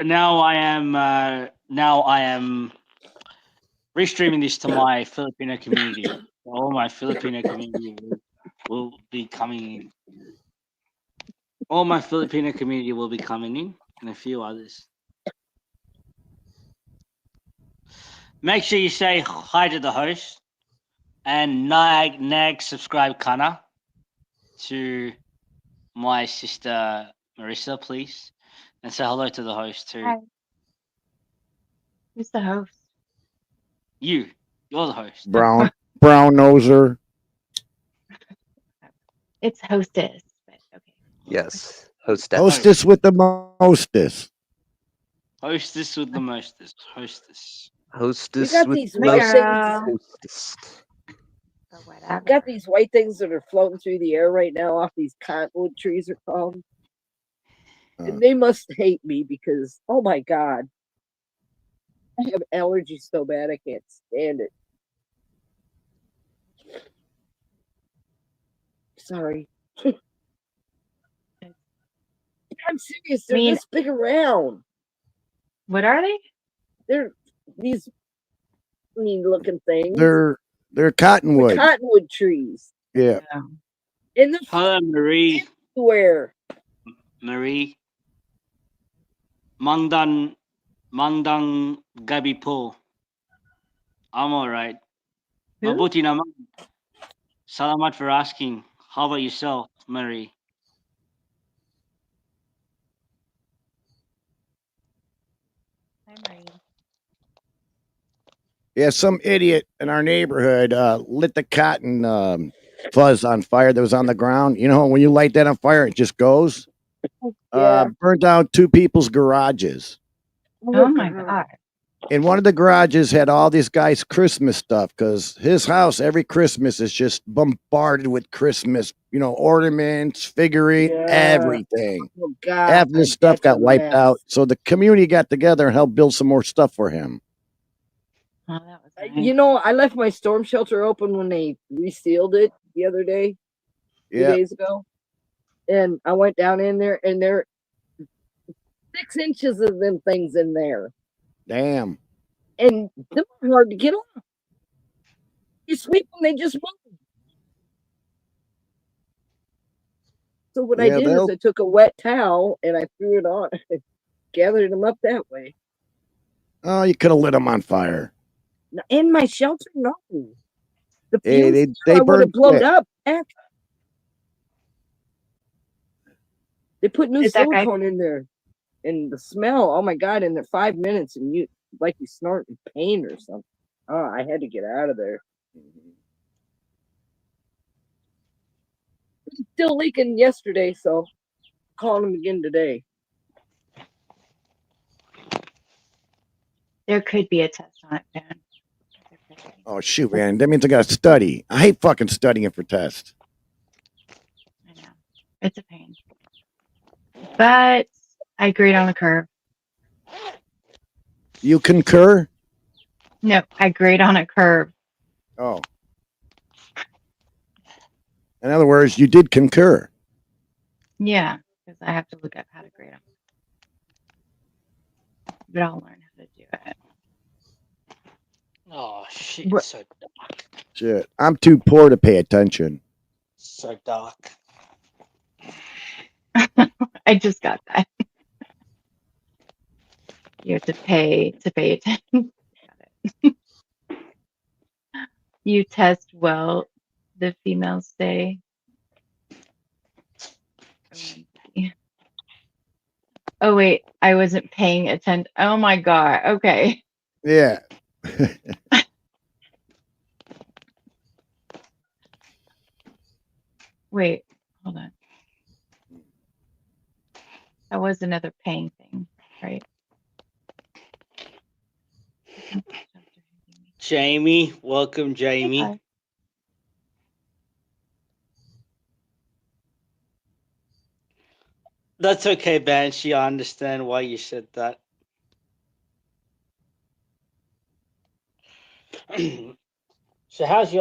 Now I am restreaming this to my Filipino community. All my Filipino community will be coming in. All my Filipino community will be coming in, and a few others. Make sure you say hi to the host and nag subscribe Kana to my sister Marisa, please, and say hello to the host too. Hi. Who's the host? You, you're the host. Brown noser. It's hostess, but okay. Yes, hostess. Hostess with the mostest. Hostess with the mostest. Hostess. We Hostess got with these the white most things. hostess. Or We whatever. got these white things that are floating through the air right now off these cottonwood trees are called. And they must hate me because oh my god. I have allergies so bad I can't stand it. Sorry. I'm serious. They're mean- this big around. What are they? They're these mean looking things. They're The cottonwood. cottonwood trees. Yeah. And they're Hello, Marie. everywhere. Marie. Mangdan gabi po. I'm alright. Who? Mabuti naman. Salamat for asking. How about yourself, Marie? I'm ready. Yeah, some idiot in our neighborhood lit the cotton fuzz on fire that was on the ground. You know, when you light that on fire, it just goes. Yeah. Burned down two people's garages. Oh my god. And one of the garages had all these guys' Christmas stuff because his house every Christmas is just bombarded with Christmas, ornaments, figurine, Yeah. everything. Oh god. Half of this stuff that's a got wiped mess. out. So the community got together and helped build some more stuff for him. Oh, that was nice. You know, I left my storm shelter open when they resealed it the other day, 2 Yeah. days ago. And I went down in there and there 6 inches of them things in there. Damn. And them are hard to get off. You sweep them, they just move. So what I Yeah, did is I took a wet towel and I threw it on, gathered them up that way. Oh, you could have lit them on fire. In my shelter, no. The Hey, fumes they I would have burned blown quick. up. Heck. They put new Did that guy- silicone in there, and the smell. Oh my god! In the 5 minutes, and you like you snort in pain or something. Oh, I had to get out of there. It was still leaking yesterday, so calling them again today. There could be a test on it, Ben. There could be. Oh, shoot, man. That means I got to study. I hate fucking studying for tests. I know. It's a pain. But I grade on a curve. You concur? No, I grade on a curve. Oh. In other words, you did concur. Yeah, because I have to look up how to grade them. But I'll learn how to do it. Oh shit! What- So dark. Shit. I'm too poor to pay attention. So dark. I just got that. You have to pay attention. Got it. You test well, the females say. Oh wait, I wasn't paying attention. Oh my god. Okay. Yeah. Wait, hold on. That was another paying thing, right? Jamie, welcome, Jamie. Hi. That's okay, Banshee. I understand why you said that. So how's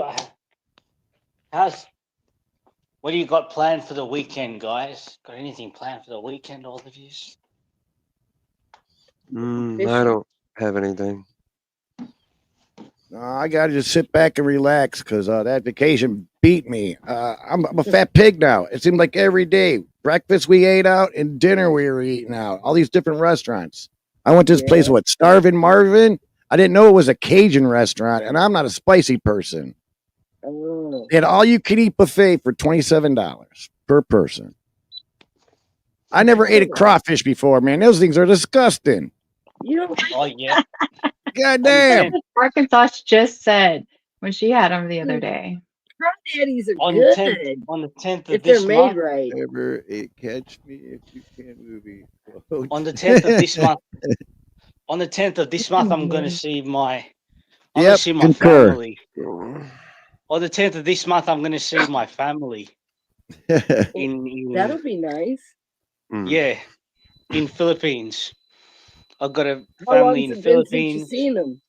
what do you got planned for the weekend, guys? Got anything planned for the weekend, all of you? I don't have anything. I got to just sit back and relax because that vacation beat me. I'm a fat pig now. It seemed like every day, breakfast we ate out and dinner we were eating out. All these different restaurants. I went to this place, Yeah. Starvin' Marvin. I didn't know it was a Cajun restaurant, and I'm not a spicy person. Oh. They had all you can eat buffet for $27 per person. I never ate a crawfish before, man. Those things are disgusting. You know, Oh yeah. God That's damn. it. Arkansas just said when she had them the other day. crawdaddies are On the good 10th, on the 10th of if they're this made month, right. Ever catch me if you can movie. on the 10th of this month, on the 10th of this month, I'm gonna see my Yep, concur. family. On the 10th of this month, I'm gonna see my family in That'll be nice. yeah, in Philippines. I've got a How family long's in it been since you Philippines, seen them?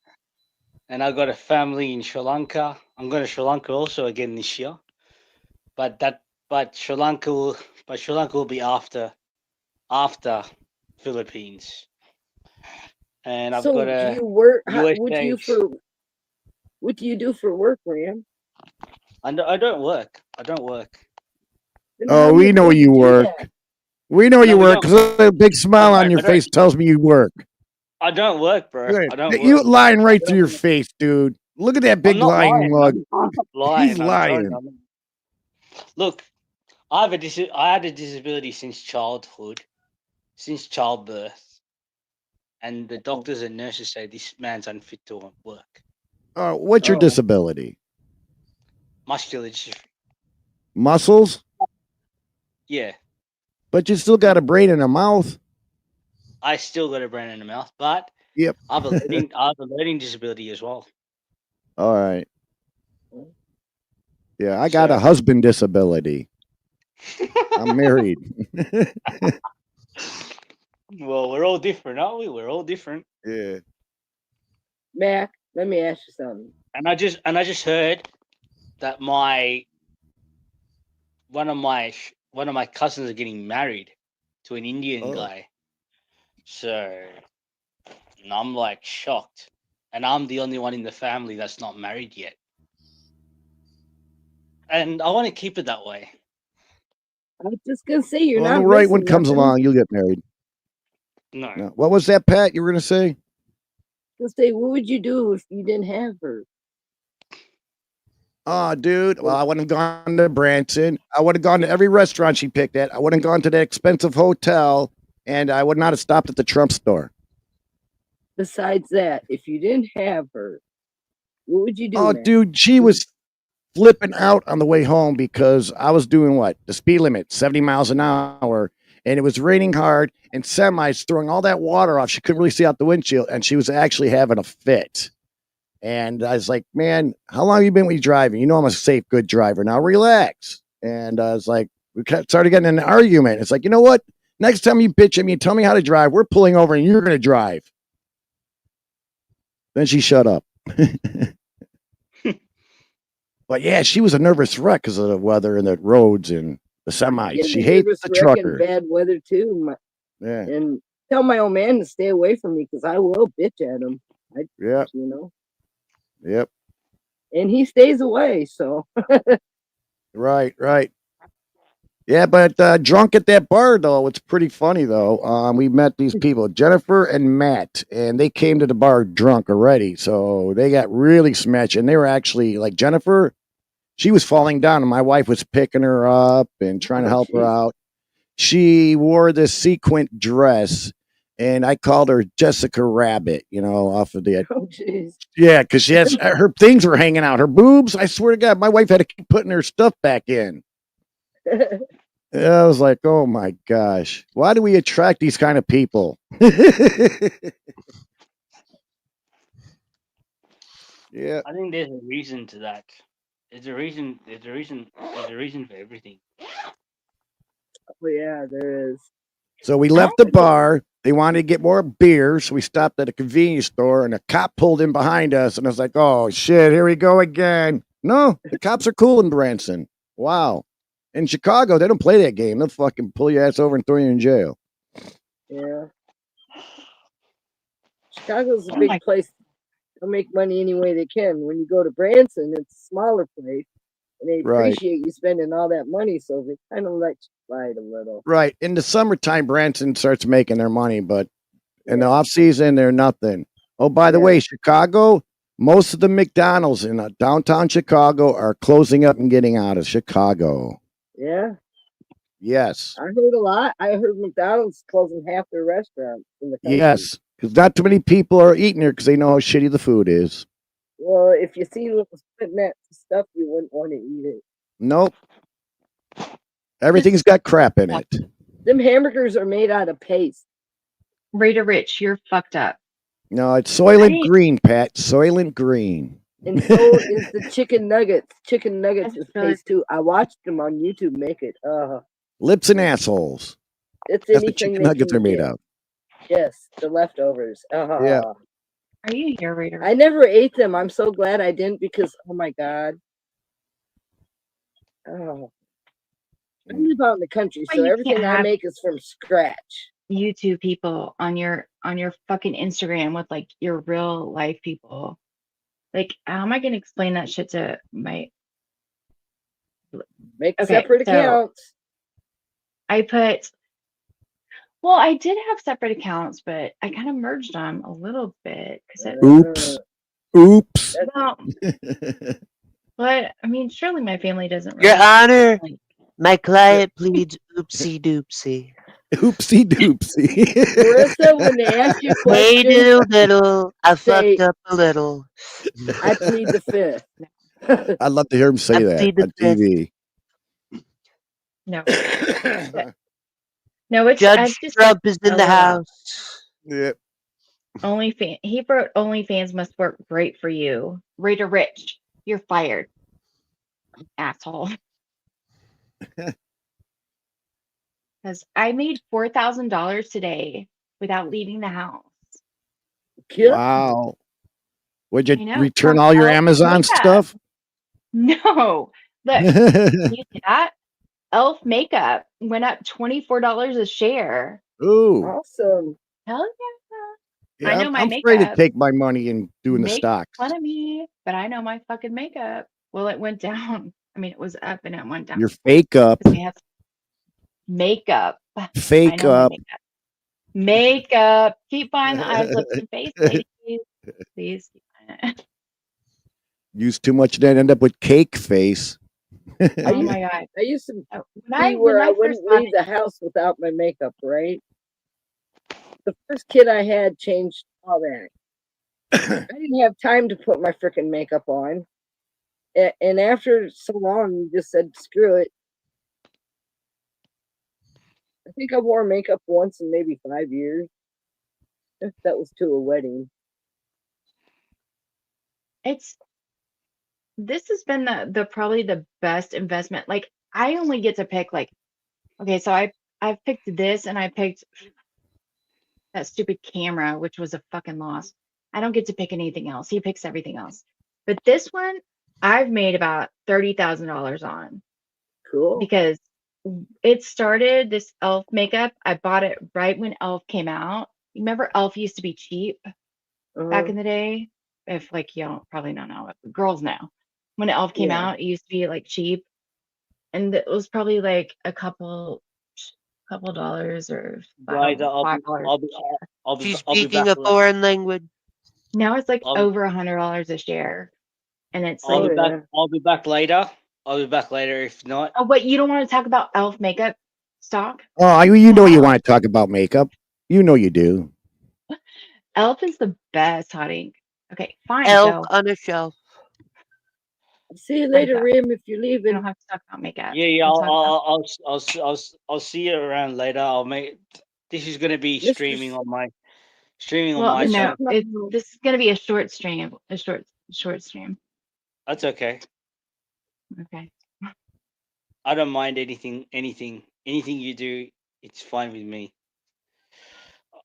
and I got a family in Sri Lanka. I'm going to Sri Lanka also again this year, but Sri Lanka will be after Philippines, and I've got So do a you work? USA. What do you do for work, Ram? I don't work. I don't work. Then how Oh, do we you know pay to you do work. that? We know No, you we work don't. because a big smile on your I don't. face tells me you work. I don't work, bro. I don't You work. lying right I through don't your work. face, dude. Look at that I'm big not lying lying. mug. I'm not He's lying. I don't. lying. Look, I had a disability since childhood, since childbirth, and the doctors and nurses say this man's unfit to work. What's your Oh, disability? Muscular dystrophy. Muscles? Yeah, But you still got a brain and a mouth. I still got a brain in the mouth, but Yep. I have a learning disability as well. All right. Yeah, I got a So, husband disability. I'm married. well, we're all different, aren't we? We're all different. Yeah. Mac, let me ask you something. And I just heard that one of my cousins are getting married to an Indian guy. So, and I'm like shocked, and I'm the only one in the family that's not married yet. And I want to keep it that way. I was just gonna say you're Well, not the right missing one comes nothing. along, you'll get married. No. No. What was that, Pat? You were gonna say? Just say, what would you do if you didn't have her? Oh, dude. Well, I wouldn't have gone to Branson. I would have gone to every restaurant she picked at. I wouldn't have gone to that expensive hotel, and I would not have stopped at the Trump store. Besides that, if you didn't have her, what would you do? Oh, Mac? dude, she was flipping out on the way home because I was doing what? The speed limit, 70 miles an hour, and it was raining hard, and semis throwing all that water off. She couldn't really see out the windshield, and she was actually having a fit. And I was like, man, how long have you been with you driving? You know I'm a safe, good driver. Now relax. And I was like, we started getting in an argument. It's like, you know what? Next time you bitch at me and tell me how to drive, we're pulling over and you're going to drive. Then she shut up. But yeah, she was a nervous wreck because of the weather and the roads and the semis. Yeah, She hates nervous the wreck and trucker. bad weather too. Yeah. And tell my old man to stay away from me because I will bitch at him. Yeah. You know. Yep. And he stays away. So. Right. Right. Yeah, but drunk at that bar though, it's pretty funny though. We met these people, Jennifer and Matt, and they came to the bar drunk already, so they got really smashed. And they were actually like Jennifer, she was falling down, and my wife was picking her up and trying to help her out. She wore this sequin dress, and I called her Jessica Rabbit, off of the Oh jeez. yeah, because she has her things were hanging out, her boobs. I swear to God, my wife had to keep putting her stuff back in. I was like, oh my gosh, why do we attract these kind of people? Yeah. I think there's a reason to that. There's a reason. There's a reason for everything. Oh, yeah, there is. So we left the bar. They wanted to get more beer, so we stopped at a convenience store, and a cop pulled in behind us, and I was like, oh shit, here we go again. No, the cops are cool in Branson. Wow. In Chicago, they don't play that game. They'll fucking pull your ass over and throw you in jail. Yeah. Chicago's a Oh big my- place. They'll make money any way they can. When you go to Branson, it's a smaller place, and they Right. appreciate you spending all that money, so they kind of let you slide a little. Right. In the summertime, Branson starts making their money, but in the Yeah. off season, they're nothing. Oh, by the Yeah. way, Chicago, most of the McDonald's in downtown Chicago are closing up and getting out of Chicago. Yeah, Yes. I heard a lot. I heard McDonald's closing half their restaurants in the country. Yes. Because not too many people are eating there because they know how shitty the food is. Well, if you see them putting that stuff, you wouldn't want to eat it. Nope. Everything's got crap in it. Them hamburgers are made out of paste. Rita Rich, you're fucked up. No, it's Soylent I- Green, Pat. Soylent Green. And so is the chicken nuggets. Chicken nuggets That's is really- paste too. I watched them on YouTube make it. Lips and assholes. It's That's the anything chicken they nuggets can are made get. of. Yes, the leftovers. Yeah. Are you here, Rita Rich? I never ate them. I'm so glad I didn't because oh my god. Oh. I live out in the country, Why so you everything can't I have- make is from scratch. YouTube people on your fucking Instagram with like your real life people. Like, how am I gonna explain that shit to my? Make Okay, separate so- accounts. I put. Well, I did have separate accounts, but I kind of merged them a little bit because Oops. Oops. well, but I mean, surely my family doesn't. Your Really Honor, like- my client pleads oopsie doopsie. Oopsie doopsie. Marissa, when they ask you Hey, questions, diddle diddle, I Say- fucked up a little. I plead the fifth. I'd love to hear him say I that plead the on TV. no, no, it's Judge I've just Trump is in the LOL. house. Yeah. He wrote OnlyFans must work great for you. Rita Rich, you're fired, asshole. Because I made $4,000 today without leaving the house. Yeah. Wow. Would I you know, return from all your Elf Amazon Makeup. stuff? No, look, can you see that? Elf Makeup went up $24 a share. Ooh. Awesome. Hell Yeah, I know my I'm afraid to makeup. take my money and doing the Make stocks. fun of me, but I know my fucking makeup. Well, it went down. I mean, it was up and it went down. Your fake up. 'Cause I have makeup. I Fake know my up. makeup. Makeup. Keep buying the eyes, lips, and face, ladies. Please keep buying it. Use too much, then end up with cake face. Oh you- my god. I used to When be where I first wouldn't got leave the house without my makeup, right? The first kid I had changed all that. I didn't have time to put my freaking makeup on. And after so long, you just said, screw it. I think I wore makeup once in maybe 5 years. That was to a wedding. this has been the probably the best investment. Like I only get to pick like okay, so I picked this and I picked that stupid camera, which was a fucking loss. I don't get to pick anything else. He picks everything else. But this one I've made about $30,000 on Cool. because it started this elf makeup. I bought it right when elf came out. Remember elf used to be cheap back in the day? If like you don't probably don't know it, girls know. When elf came Yeah. out, it used to be like cheap. And it was probably like a couple dollars or Right, $5. She's I'll be speaking back. a foreign language. Now it's like I'll- over $100 a share. And it's I'll like, be back. I'll be back later. I'll be back later. If not, oh, wait, you don't want to talk about elf makeup stock? Oh, you know you want to talk about makeup. You know you do. Elf is the best hot ink. Okay, fine, Elk Joe. on a shelf. See you later, that. Rim, if you're We don't leaving. have to talk about makeup. yeah. We'll talk about- I'll see you around later. I'll make. This is gonna be Mr. streaming on my well, my no, channel. this is gonna be a short stream. A short stream. That's okay. Okay. I don't mind anything you do. It's fine with me.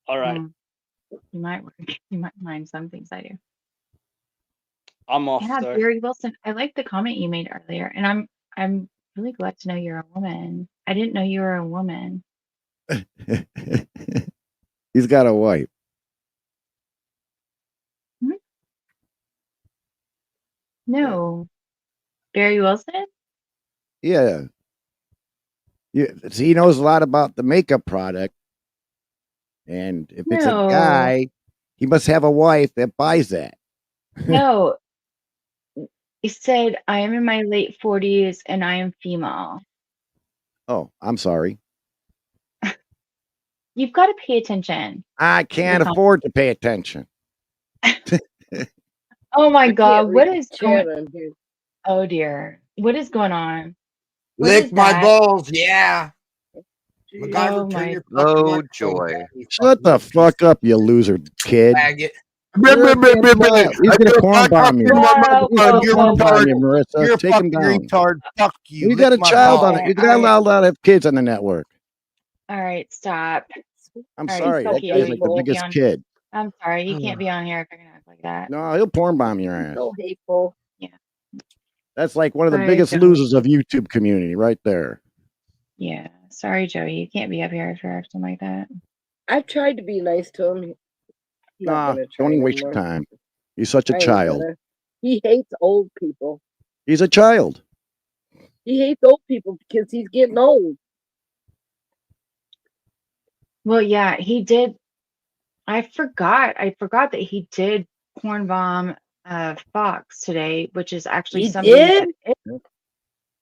All right, Mm. You might mind some things I do. I'm off Yeah, though. Barry Wilson. I like the comment you made earlier, and I'm really glad to know you're a woman. I didn't know you were a woman. He's got a wife. No. Barry Wilson? Yeah. See, he knows a lot about the makeup product. And if it's a No. guy, he must have a wife that buys that. No. He said, I am in my late 40s and I am female. Oh, I'm sorry. You've got to pay attention. I can't Become- afford to pay attention. Oh my I can't God. What read is the going chat on here. Oh dear. What is going on? What Lick is my that? balls, yeah. Jeez. MacGyver, Oh turn my- your fucking Oh, microphone joy. down, you Shut the fucking fuck up, you loser kid. faggot. You're a damn nut. He's gonna corn bomb you. Whoa, He's gonna whoa, corn whoa, bomb you, whoa. Marissa. You're a Take him fucking down. retard. Fuck you. You Lick got a my child balls. on it. You're not allowed to have kids on the network. All right, stop. I'm All right, sorry. fuck That you. guy's like the Hateful. biggest kid. I'm sorry. You can't be on here if you're gonna act like that. No, he'll porn bomb your ass. So hateful. That's like one of the Sorry, biggest Joey. losers of YouTube community right there. Yeah. Sorry, Joey. You can't be up here if you're acting like that. I've tried to be nice to him. He's not Nah, gonna try don't even waste your anymore. time. He's such a I ain't child. gonna. He hates old people. He's a child. He hates old people because he's getting old. Well, yeah, he did. I forgot that he did porn bomb Fox today, which is actually He somebody did? that is,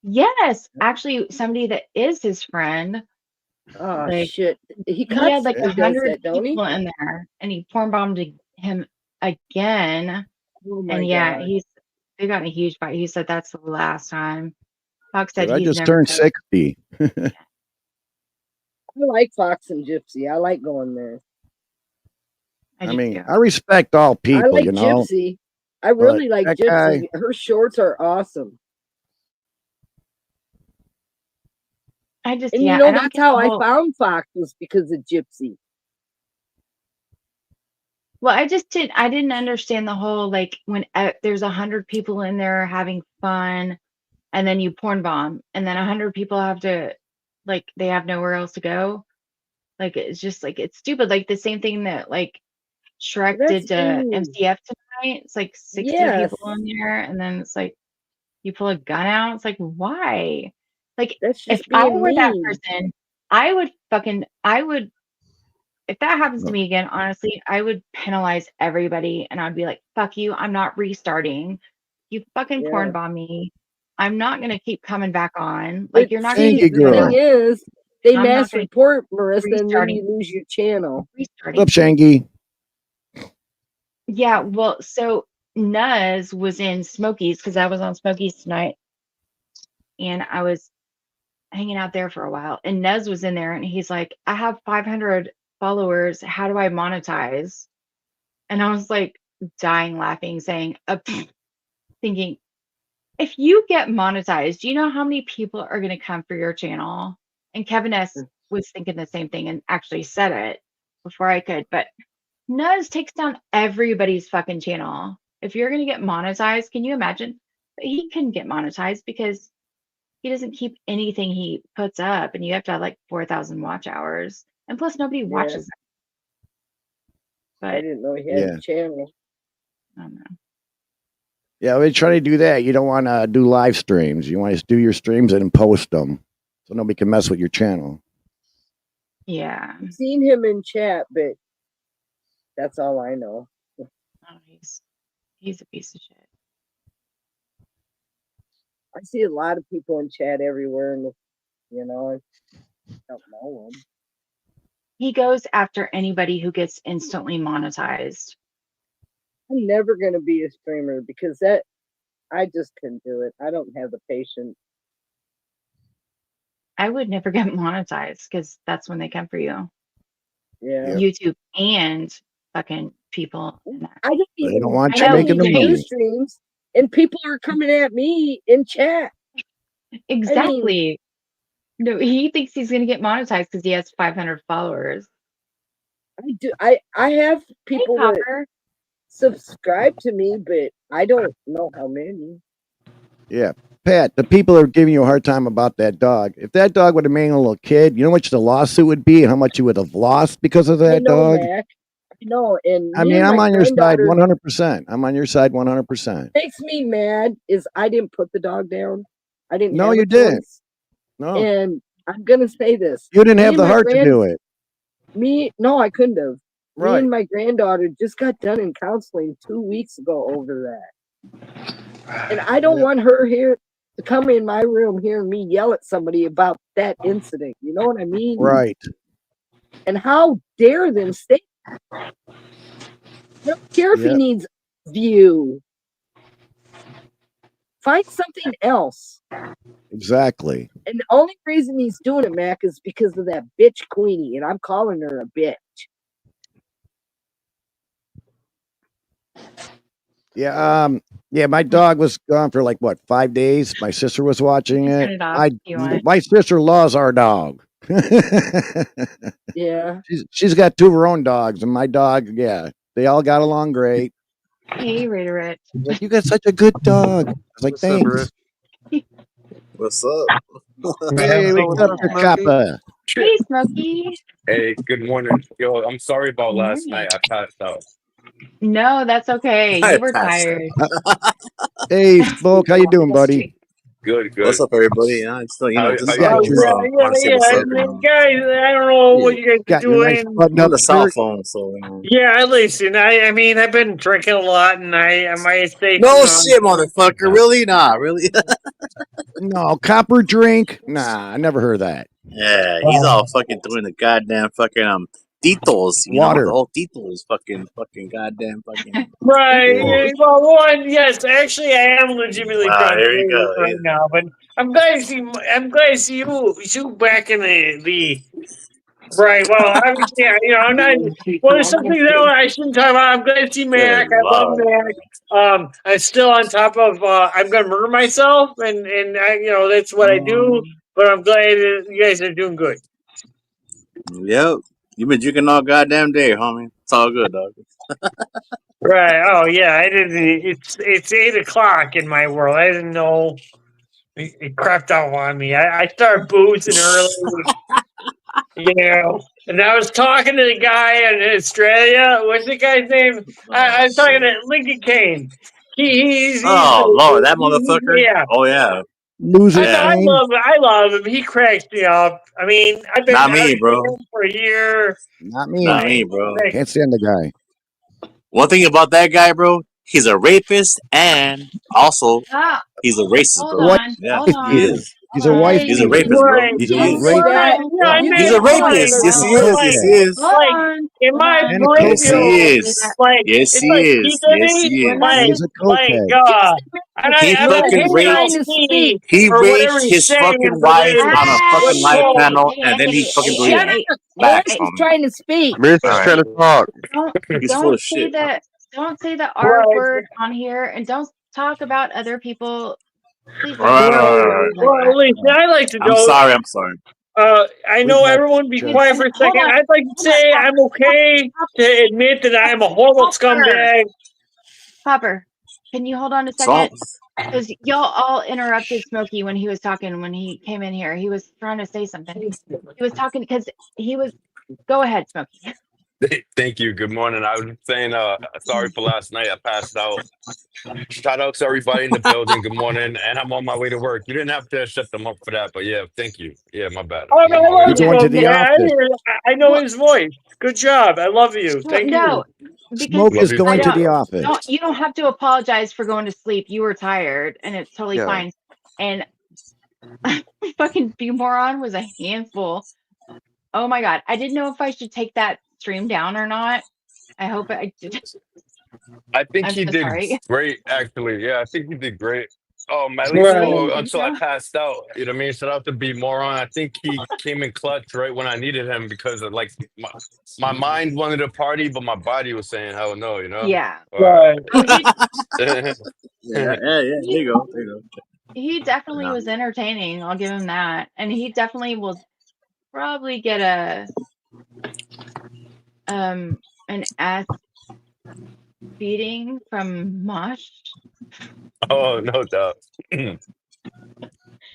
yes, actually somebody that is his friend. Oh Like, shit! He He had constantly like does 100 that, don't he? people in there, and he porn bombed him again. Oh my And yeah, god! they got in a huge fight. He said that's the last time. Fox said I he's just never turned gonna- 60. I like Fox and Gypsy. I like going there. I do mean, too. I respect all people, I like you know. Gypsy. I really like that Gypsy. Her shorts are awesome. I just And yeah, you know I don't that's get how the I whole- found Fox was because of Gypsy. Well, I didn't understand the whole like when there's 100 people in there having fun, and then you porn bomb, and then 100 people have to like they have nowhere else to go. Like it's just like it's stupid. Like the same thing that like Shrek That's did to mean. MCF tonight. It's like 60 Yes. people in there, and then it's like you pull a gun out. It's like why? Like That's if just I being were that mean. person, I would if that happens to me again, honestly, I would penalize everybody and I'd be like, fuck you, I'm not restarting. You fucking Yeah. porn bomb me. I'm not gonna keep coming back on. But Like you're not Thank gonna you, get rid of girl. thing is, they I'm not mass gonna report Marissa, and then restarting. you lose your channel. restarting. What's up, Shangy? Yeah, well, so Nuz was in Smokies because I was on Smokies tonight, and I was hanging out there for a while. And Nuz was in there, and he's like, "I have 500 followers. How do I monetize?" And I was like, dying laughing, saying, thinking, if you get monetized, do you know how many people are going to come for your channel? And Kevin S was thinking the same thing and actually said it before I could, but Nuz takes down everybody's fucking channel. If you're going to get monetized, can you imagine? But he couldn't get monetized because he doesn't keep anything he puts up, and you have to have like 4,000 watch hours. And plus, nobody watches it. I But didn't know he had Yeah. a channel. I don't know. Yeah, we try to do that. You don't want to do live streams. You want to do your streams and then post them so nobody can mess with your channel. Yeah. I've seen him in chat, but that's all I know. Oh, he's a piece of shit. I see a lot of people in chat everywhere, and you know, I don't know them. He goes after anybody who gets instantly monetized. I'm never gonna be a streamer because that I just couldn't do it. I don't have the patience. I would never get monetized because that's when they come for you. Yeah. YouTube and fucking people. In that. I don't They even don't want I you know, making the right? do money. streams, and people are coming at me in chat. Exactly. No, he thinks he's gonna get monetized because he has 500 followers. I do. I have Hey, people that Copper. subscribe to me, but I don't know how many. Yeah. Pat, the people are giving you a hard time about that dog. If that dog would have made a little kid, you know how much the lawsuit would be and how much you would have lost because of I that know, dog? Mac. No, and I me mean, and I'm my on your side granddaughter 100%. I'm on your side 100%. makes me mad is I didn't put the dog down. I didn't No, have you a didn't. choice. No, And I'm gonna say this. you didn't Me have and the my heart to do it. no, I couldn't have. Me Right. and my granddaughter just got done in counseling 2 weeks ago over that. And I don't Yeah. want her here to come in my room hearing me yell at somebody about that incident. You know what I mean? Right. And how dare them stay? I don't care if he Yeah. needs view. Find something else. Exactly. And the only reason he's doing it, Mac, is because of that bitch Queenie, and I'm calling her a bitch. Yeah. Yeah. My dog was gone for like what, 5 days. My sister was watching You can it. turn it off if you want. My sister loves our dog. Yeah. She's got 2 of her own dogs, and my dog, yeah, they all got along great. Hey, Raider Rich. She's like, you got such a good dog. I was like, What's up, thanks. Rich? What's up? Hey, Oh, what's what's up, up, your Smokey? kappa? Hey, Smokey. Hey, good morning. Yo, I'm sorry about Good last morning. night. I passed out. No, that's okay. I You were passed tired. Hey, Smoke, how you doing, buddy? Good, What's good. up, everybody? How Just you Got doing, your bro? want to say what's up. Guys, I don't know Yeah. what you guys are got your nice doing. button I'm on up the cell shirt. phone, so Yeah, listen, I mean, I've been drinking a lot, and I might say, no shit, motherfucker. Really? Nah, really? No, copper drink. Nah, I never heard that. Yeah, he's all fucking doing the goddamn fucking Titos, you know, the Water. whole Titos, fucking goddamn fucking. right. Yeah. Well, one, yes, actually, I am legitimately Ah, trying to here you do go. it right now, but I'm glad to see, you back in the. Right. Well, obviously, I'm not. Well, there's something that I shouldn't talk about. I'm glad to see Mac. Good I love lord. Mac. I'm still on top of. I'm gonna murder myself, and that's what I do. But I'm glad that you guys are doing good. Yep. You been drinking all goddamn day, homie. It's all good, dog. Right. Oh yeah. I didn't. It's 8 o'clock in my world. I didn't know. It crept up on me. I started boozing early. And I was talking to the guy in Australia. What's the guy's name? I was talking to Lincoln Kane. Oh lord, that motherfucker. Yeah. Oh yeah. Loser Yeah. Kane. I love him. He cracks me up. I mean, I've been Not out me, of bro. jail for a year. Not Not me. me, bro. Can't stand the guy. One thing about that guy, bro, he's a rapist and also Ah, he's a racist, hold bro. What? on. Yeah, Hold he on. is. He's Hold a on. wife He's a beater. rapist, bro. Right. He's He a You is. say rape. that. I You He's say a mean, hold on, rapist. like, Yes, He's a he Marissa. is. Yes, he like, cokehead. is. Hold like, on. in Hold my on. And a brain, Yes, cokehead. he Don't say is. that. Yes, it's he like is. Yes, he Keith We're is. not He's just. a my cokehead. God. And He I'm not fucking He's hating trying raped. on to Steve speak. He or raped whatever he's his saying, fucking but wife it's on a what's fucking live Hey, wrong. panel, hey, and then he hey, fucking hey, believed hey, Shut him. up. hey, hey, Facts, hey. Marissa's homie. trying to speak. Marissa's All trying right. to talk. Don't He's full don't of say shit. the don't say the R Right. word on here, and don't talk about other people. Please All don't right, talk all about right, other all right. people Well, like well, that. listen, I like to I'm know. sorry. I'm sorry. I Please know not everyone be judge. quiet for a Hold second. on, I'd like to hold on, say I'm okay to admit that I'm a horrible Hopper, scumbag. Hopper. Can you hold on a What's wrong? second? Because y'all all interrupted Smokey when he was talking when he came in here. He was trying to say something. He was talking because he was. Go ahead, Smokey. Thank you. Good morning. I was saying, sorry for last night. I passed out. Shout out to everybody in the building. Good morning. And I'm on my way to work. You didn't have to shut them up for that, but yeah, thank you. Yeah, my bad. Oh, I'm no, on I my way You're love to going work. to Smokey. the office. I know Well, his voice. Good job. I love you. well, Thank no, you. because Smoke Love is you I going too, to don't. the bro. office. You don't have to apologize for going to sleep. You were tired, and it's totally Yeah. fine. And fucking B-moron was a handful. Oh my god, I didn't know if I should take that stream down or not. I hope I did. I think I'm he so did sorry. great, actually. Yeah, I think he did great. At least You Right. didn't for think until I so? passed out. You know what I mean? Shout out to B Moron. I think he came in clutch right when I needed him because of like my mind wanted to party, but my body was saying hell no, you know? Yeah. Right. Oh, Yeah, yeah. There he you go. There you he go. definitely Yeah. was entertaining. I'll give him that, and he definitely will probably get an ass beating from Mosh. Oh, no doubt.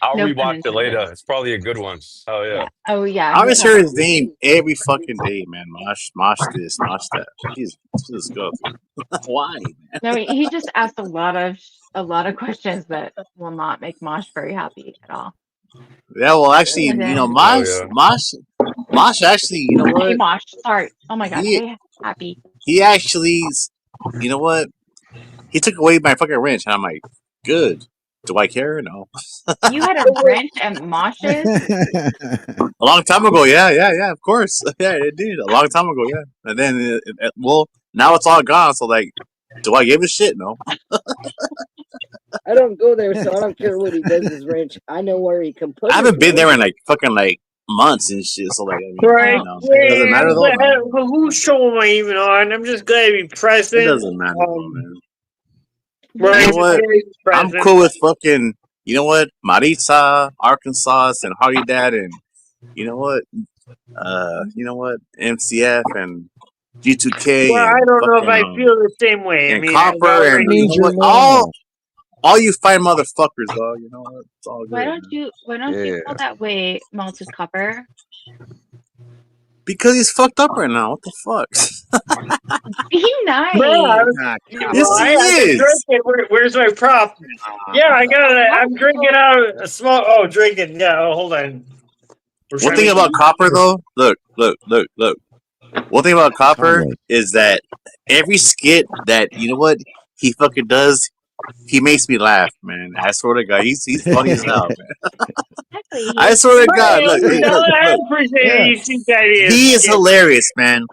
I'll No pun rewatch it later. intended. It's probably a good one. Oh yeah. Yeah. Oh yeah. I He always has. hear his name every fucking day, man. Mosh this, Mosh that. Jesus God. Why? No, he just asked a lot of questions that will not make Mosh very happy at all. Yeah, well, actually, And you know, then, Mosh. Actually, you know hey what? Mosh, sorry. Oh my God. He Hey Happy. he actually, you know what? He took away my fucking wrench, and I'm like, good. Do I care? No. You had a wrench at Mosh's? A long time ago, yeah, of course, yeah, it did. A long time ago, yeah. And then, well, now it's all gone. So, like, do I give a shit? No. I don't go there, so I don't care what he does his wrench. I know where he can put I his haven't been there wrench. in like fucking like months and shit. So, like, I mean, Right. you know, it doesn't matter though. No. But whose show am I even on? I'm just glad to be present. It doesn't matter though, man. Right. You know what? I'm Present. cool with fucking. You know what? Marisa, Arkansas, and Hardy Dad, and you know what? MCF and G2K Well, I and don't know if I fucking feel the same way. I and mean, I've Copper and already. you know what? All you fine motherfuckers, dog. You know what? It's all good. Why don't you feel that way, Malted Copper? Because he's fucked up right now. What the fuck? Be nice. Yes, he is. Where's my prop? Yeah, I got it. I'm drinking out a small. Oh, drinking. Yeah. Oh, hold on. One thing about Copper, though, look. One thing about Copper is that every skit that you know what he fucking does, he makes me laugh, man. I swear to God, he's funny as hell, man. I swear to God, look, I appreciate it. He is hilarious, man.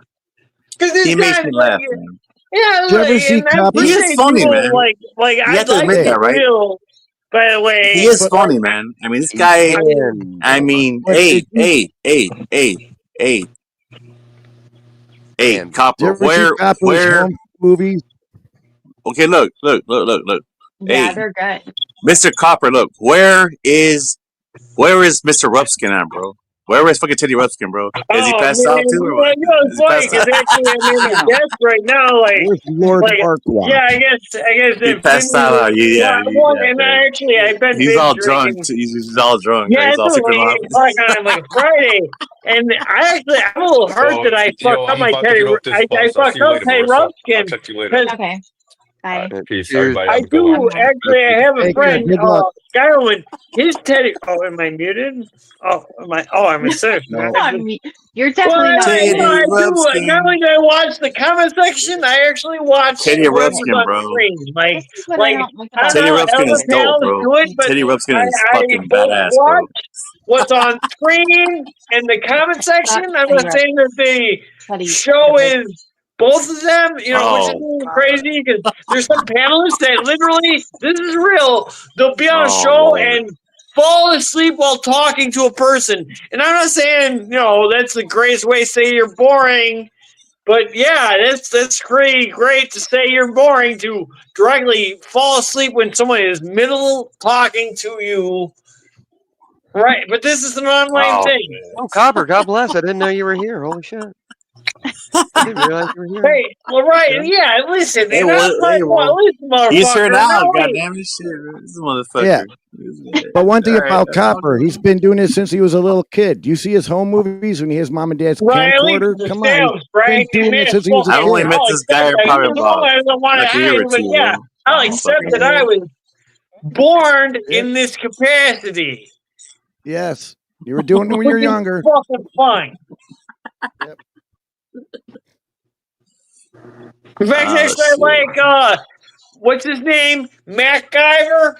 He makes me laugh, like, man. Yeah, Did you ever see Copper? He is funny, man. Like You I have to like admit it that, right? real. By the way, He is funny, man. I mean, this guy. I mean, hey, Copper, where? Home movies? Okay, look. Yeah, Hey, they're good. Mr. Copper, look. Where is Mr. Rupskin at, bro? Where is fucking Teddy Rupskin, bro? Is he passed out too? Or what? It's funny because actually I'm in a desk right now. Where's Lord Farquaad? Yeah, I guess He passed out. And I've been he's all binge drunk. drinking. He's all drunk. Yeah, He's all it's secret like on like Friday, and I'm a little hurt that I fucked up my Teddy. I fucked up Teddy Rumpkin. Talk to you later. Okay. Bye. Peace. Everybody have I a good one. do actually. I have a Take care. friend, Good luck. Skyland. His Teddy. Oh, am I muted? Oh, am I? Oh, I'm a sick. No. You're definitely not. I do. Rupskin. Not only do I watch the comment section, I actually watch Teddy what's Rupskin, on bro. screen. Like, This is what I don't like about Teddy it. Rupskin is dope, bro. Teddy Rupskin is fucking badass, bro. watch what's on screen in the comment section. I'm not saying that the show is both of them, which is really crazy because there's some panelists that literally, this is real, they'll be on a show and fall asleep while talking to a person. And I'm not saying, that's the greatest way to say you're boring, but yeah, that's great to say you're boring, to directly fall asleep when someone is middle talking to you. Right, but this is an online thing. Oh, Copper, God bless. I didn't know you were here. Holy shit. I didn't realize you were here. Hey, well, right, yeah, listen. Hey, listen, motherfucker. he's here now. not only- Goddamn this shit. This motherfucker. Yeah. But one thing about Copper, he's been doing this since he was a little kid. You see his home movies when he has mom and dad's camcorder? Come on. He's been doing it since he was a kid. I only met this guy probably about like a year or two. Yeah, I'll accept that I was born in this capacity. Yes. You were doing it when you were younger. Fucking fine. Yep. In fact, actually, I like, what's his name? MacGyver.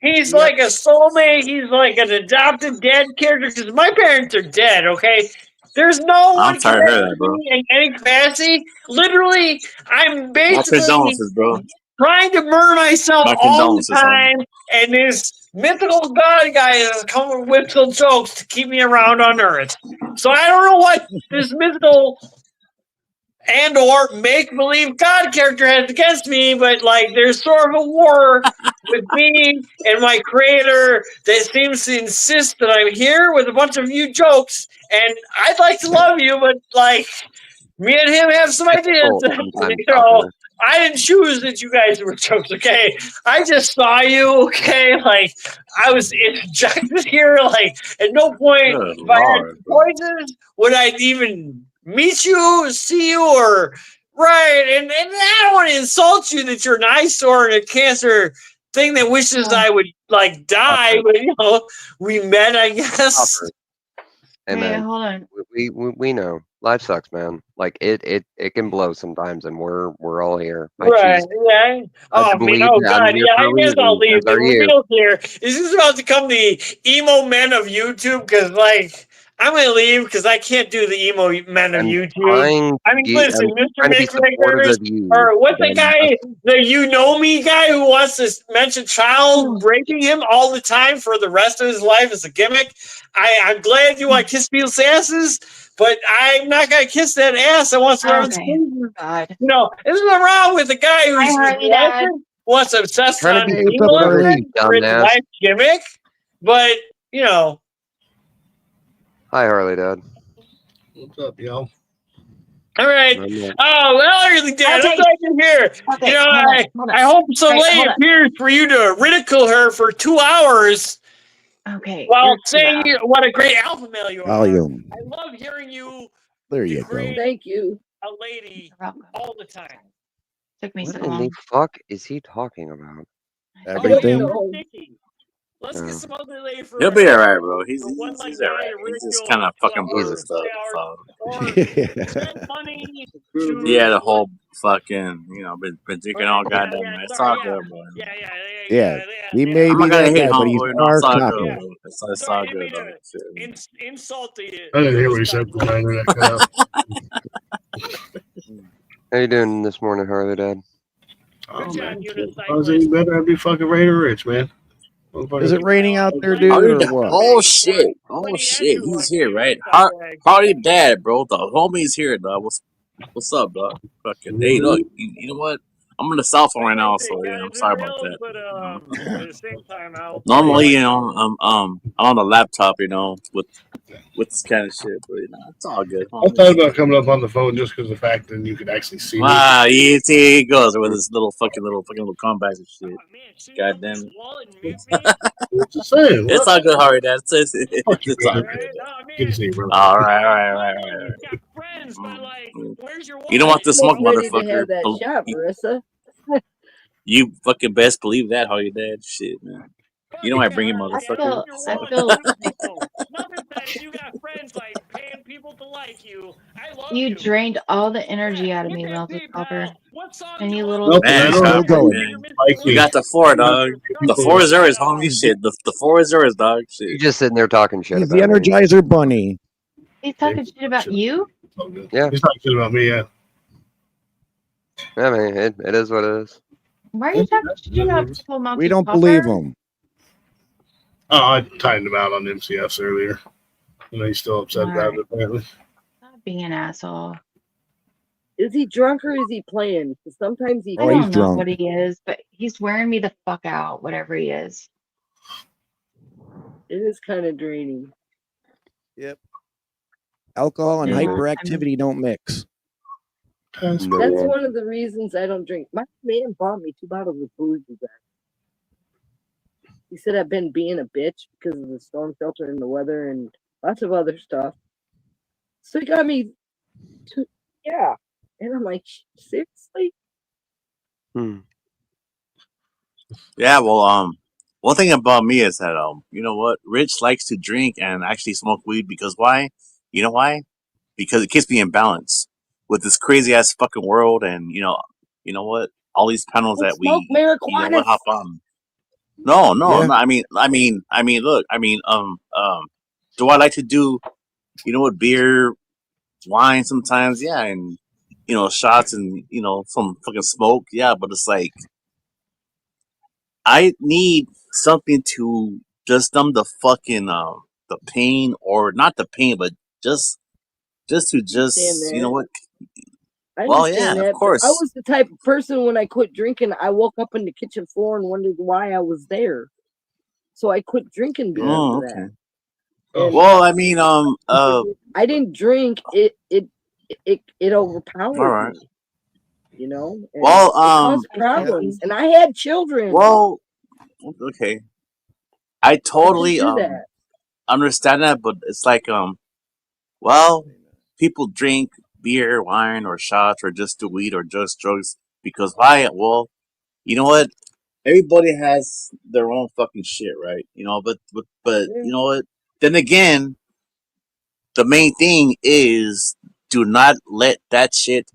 He's like a soulmate. He's like an adopted dad character because my parents are dead, okay? There's no one I'm tired of hearing that, bro. in any capacity. Literally, I'm basically condolences, bro. trying to murder myself all the time, and this mythical god guy is coming with mythical jokes to keep me around on Earth. So I don't know what this mythical and or make-believe God character has against me, but like there's sort of a war with me and my creator that seems to insist that I'm here with a bunch of you jokes, and I'd like to love you, but like me and him have some ideas. I didn't choose that you guys were jokes, okay? I just saw you, okay? Like, I was interjected here. Like, at no point, Good if I had lord, bro. choices, would I even meet you, see you, or right? And I don't want to insult you that you're an eyesore and a cancer thing that wishes I would like die, Copper. but you know, we met, I guess. Copper. Hey Wait, man, hold on. we know life sucks, man. Like it can blow sometimes, and we're all here. I Right, choose yeah. Oh, to man, believe oh, that I'm God, here yeah, for I a guess I'll reason, leave. as The are you. reveal here. Is this about to become the emo men of YouTube? Because, like, I'm going to leave because I can't do the emo men of I'm YouTube. trying I mean, to listen, I'm Mr. trying to be supportive McGregor's, of you, or what's the dumbass. guy, the you know me guy who wants to mention child raping him all the time for the rest of his life as a gimmick? I'm glad you want to kiss people's asses, but I'm not going to kiss that ass. I want to Okay. God. you know, there's nothing wrong with the guy who's Hi, Harley, Dad. wants to obsess Trying to on be Hey, what's up, supportive of Harley? you, for his dumbass. life gimmick, but you know, Hi, Harley, Dad. What's up, yo? all right. I'm not- Oh, well, Early Dad, I'm Okay. glad you're here. Okay, You know, hold on. I hope Soleil Hold on. appears for you to ridicule her for 2 hours Okay. while You're too saying loud. what a great alpha male you are. Volume. I love hearing you There you go. degrade Thank you. a lady You're welcome. all the time. Took me What so in the long. fuck is he talking about? Everything. know. Let's get some other lady for He'll be alright, bro. He's the one like he's guy alright. to He's just ridicule kind of fucking 2 blue and hours, stuff. 3 hours, So. or spend money to Yeah, the whole fucking, been drinking all goddamn night. It's all yeah. good, bro. Yeah, he may I'm be not gonna that hate guy, but he's homeboy. No, our it's all copper. good, bro. It's all Sorry, I didn't good, mean bro. to Shit. insult you. I didn't hear what he said. The internet cut out. How you doing this morning, Harley, Dad? Oh, Good job, man. If unicyclist. I was any better, I'd be fucking Raider Rich, man. Is it raining out there, Oh, dude, or what? oh shit! Oh shit! He's here, right? Party dad, bro. The homie's here, dog. What's up, dog? Fucking hey, look. You know what? I'm on the cell phone right now, so yeah. I'm sorry about that. But at the same time, Normally, I'm on the laptop, with this kind of shit, but it's all good. I thought about coming up on the phone just because of the fact that you could actually see me. Ah, see, he goes with his little comebacks and shit. God damn it. What's it saying? It's all good, Harry. Dad. It's all man. good. Good to see you, brother. All right. You don't want to smoke, Almost ready to motherfucker. have that shot, Marissa. You fucking best believe that, Harry. Dad. Shit, man. You know I bring you, motherfucker. I feel nothing says you got friends like paying people to like you. I love you drained all the energy out of me, Melted Copper. And you little Nope, I Man, don't have Copper, to man. like You me. got the 4, dog. The 4 is yours, homie. Shit, the 4 is yours, dog. You Shit. just sitting there talking shit He's the about me. Energizer Bunny. he's talking shit about you? Yeah. He's talking shit about me, yeah. I mean, it is what it is. Why are you talking shit about people, Melted We don't Copper? believe him. Oh, I timed him out on MCFs earlier. And he's still upset about it, apparently. Stop being an asshole. Is he drunk or is he playing? 'Cause sometimes he. I don't know what he is, but he's wearing me the fuck out, whatever he is. It is kind of draining. Yep. Alcohol and Yeah, hyperactivity don't mix. That's one of the reasons I don't drink. My man bought me 2 bottles of booze. He said I've been being a bitch because of the storm shelter and the weather and lots of other stuff. So he got me 2, yeah. And I'm like, seriously? Yeah, well, one thing about me is that you know what? Rich likes to drink and actually smoke weed because why? You know why? Because it keeps me in balance with this crazy ass fucking world, and you know what? All these panels that Smoke we marijuana. hop on. No, Yeah. no. I mean, look. Do I like to do? You know what? Beer, wine sometimes, yeah, and shots and some fucking smoke, yeah. But it's like I need something to just numb the fucking the pain, or not the pain, but just to you know what? I Well, understand yeah, that, of course. but I was the type of person when I quit drinking, I woke up on the kitchen floor and wondered why I was there. So I quit drinking because Oh, of okay. that. And Well, I mean, I didn't drink. It overpowered all right. me. you know, and Well, it caused problems. And I had children. Well, okay. I totally do that. understand that, but it's like well, people drink beer, wine, or shots, or just do weed, or just drugs because why? Well, you know what? Everybody has their own fucking shit, right? You know, but you know what? Then again, the main thing is do not let that shit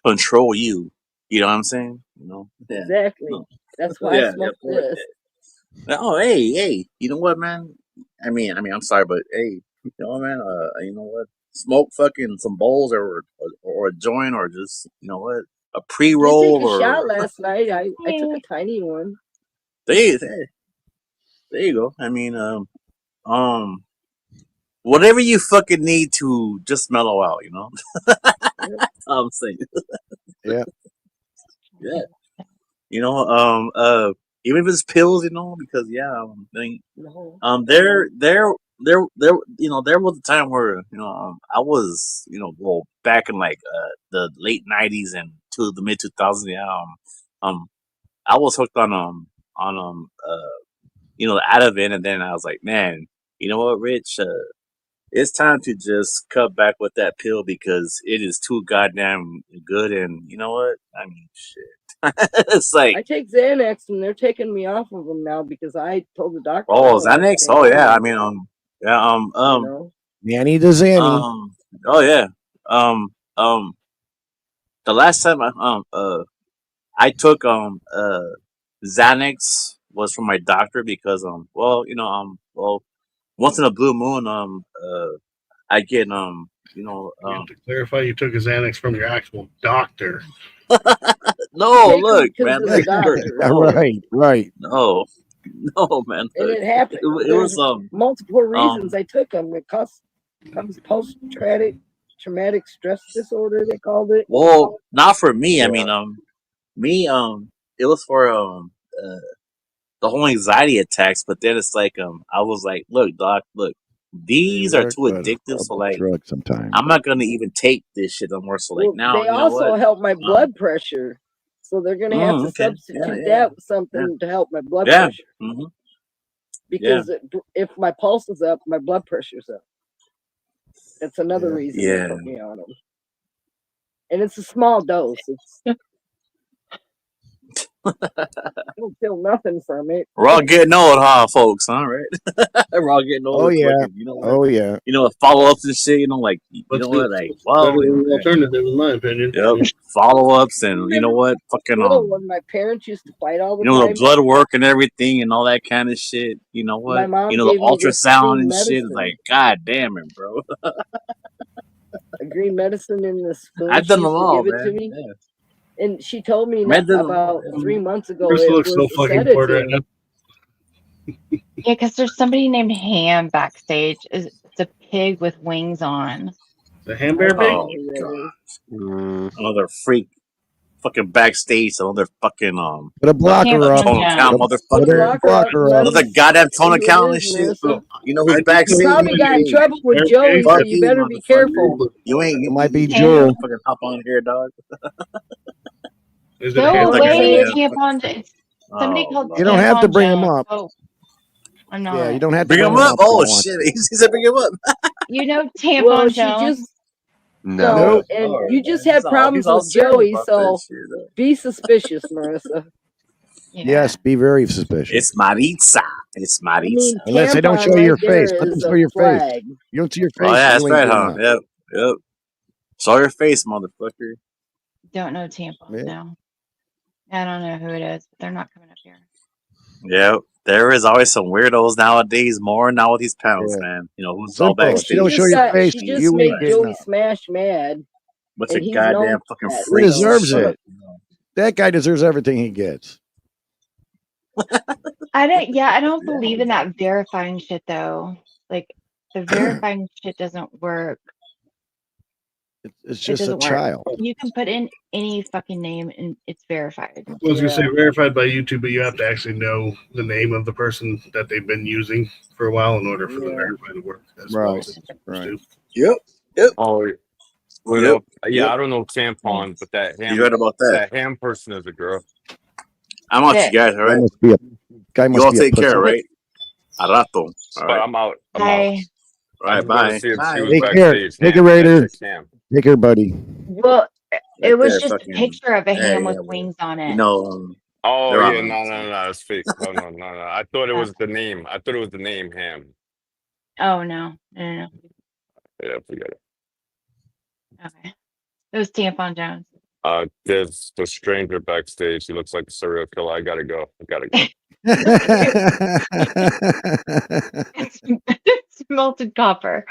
control you. You know what I'm saying? You know? Yeah. Exactly. No. That's why I smoked for this. Oh, hey, you know what, man? I mean, I'm sorry, but hey, you know what, man? You know what? Smoke fucking some bowls or a joint or just you know what? A pre I did roll take a shot or last night. I took a tiny one. there you go. I mean, whatever you fucking need to just mellow out, you know. That's all I'm saying. Yeah. Yeah. You know, even if it's pills, you know, because yeah, you know, there was a time where you know, I was, you know, well, back in like the late '90s and to the mid 2000s, yeah, I was hooked you know, the Ativan, and then I was like, man, you know what, Rich, it's time to just cut back with that pill because it is too goddamn good, and you know what, I mean, shit. It's like I take Xanax and they're taking me off of them now because I told the doctor. oh Xanax, oh yeah, I mean yeah you know, Nanny to Zanny. oh yeah the last time I took Xanax was from my doctor because well you know well once in a blue moon I get you know You have to clarify you took a Xanax from your actual doctor. no take look them man to the doctor. Right. no man And look. it happened. It There's was multiple reasons I took them. It comes post-traumatic stress disorder. They called it. well not for me I Yeah. mean me it was for the whole anxiety attacks, but then it's like I was like, look, doc, look, They these are work, too but addictive, so a like drug sometimes. I'm not gonna even take this shit no more. So like Well, now, they you know also what? help my blood pressure, so they're gonna have to Okay. substitute that with something to help my blood Yeah. pressure. Mm-hmm. Because if my pulse is up, my blood pressure's up. That's another reason they put me on them. And it's a small dose. It's I don't feel nothing from it. We're all getting old, huh, folks? Huh, right? We're all getting old. Oh yeah. Fucking, you know what? Oh yeah. You know, follow ups and shit. You know, like you know what? Like, well, Better than the alternative, in my opinion. Yep. Follow ups and you know what? Fucking Little when my parents used to fight all the you know time. the blood work and everything and all that kind of shit. You know what? My mom You know the gave me this ultrasound green and shit. medicine. Like, god damn it, bro. A green medicine in the spoon. I've done she them used to all, give it man. to me. Yeah. And she told me Man, done them about all. 3 months ago Marisa it looks so was a fucking bored right sedative. now. Yeah, because there's somebody named Ham backstage. It's a pig with wings on. The Hamburger pig? Oh god. Another freak. Fucking backstage, another fucking Put a blocker up. tone account, Put motherfucker. a blocker up. Another goddamn tone See who account it and is, shit. Marissa. You know who's I backstage? You probably got in Hey, trouble with Joey, so fuck you you, better be motherfucker. careful. You ain't. It might be you Joel. ain't fucking hop on here, dog. Is it a Go hamburger? away, Goddamn. tampon. Somebody Oh, called Lord. You don't have to Tampon bring him Jones. up. Oh, I'm Yeah, not. you don't have to Bring bring him him up. up. If you Oh don't want shit, to. he said bring him up. You know Well, Tampon she Jones? just No. no, and All right, you just man. had problems He's all with serious Joey, about so that shit. be suspicious, Marissa. Yeah. Yes, be very suspicious. It's Maritza. It's I Maritza. mean, Unless they don't tampon show you right your there face. Let them is show a your face. flag. You don't see your Oh face, yeah, that's you ain't right, getting huh? up. Yep. Show your face, motherfucker. Don't know Tampon Yeah. now. I don't know who it is, but they're not coming up here. Yep. There is always some weirdos nowadays, more now with these panels, man. You know, who's all Simple. If backstage. you don't show your face, She just you made ain't getting Joey up. Smash mad, What's and a he's known goddamn for fucking that. He freak? deserves Shut it. up. That guy deserves everything he gets. I don't believe in that verifying shit though. Like the verifying shit doesn't work. It's It just a doesn't work. child. You can put in any fucking name and it's verified. I was gonna say verified by YouTube, but you have to actually know the name of the person that they've been using for a while in order for the verify to work as well as it's supposed to. Yep. Oh, Well, Yep. yeah, Yep. I don't know tampon, but You heard about that? that ham person is a girl. I'm out, you Shit. guys. All Guy right. must be a guy You must all be a take care, pussy. right? A rato. All But right. I'm out. I'm out. Bye. All I right. just wanted to Bye. see if she Bye. was Take care. backstage. Take Ham. care, Yeah, Raider. chick's ham. Take care, buddy. Well, Right it was there, just a fucking. picture of a Yeah, ham yeah. with But, wings on you it. know, Oh they're yeah, on. no, it's fake. Oh no. I thought it was the name. I thought it was the name ham. Oh no. No. Yeah, forget it. Okay. It was Tampon Jones. There's the stranger backstage. He looks like a serial killer. I gotta go. It's melted copper.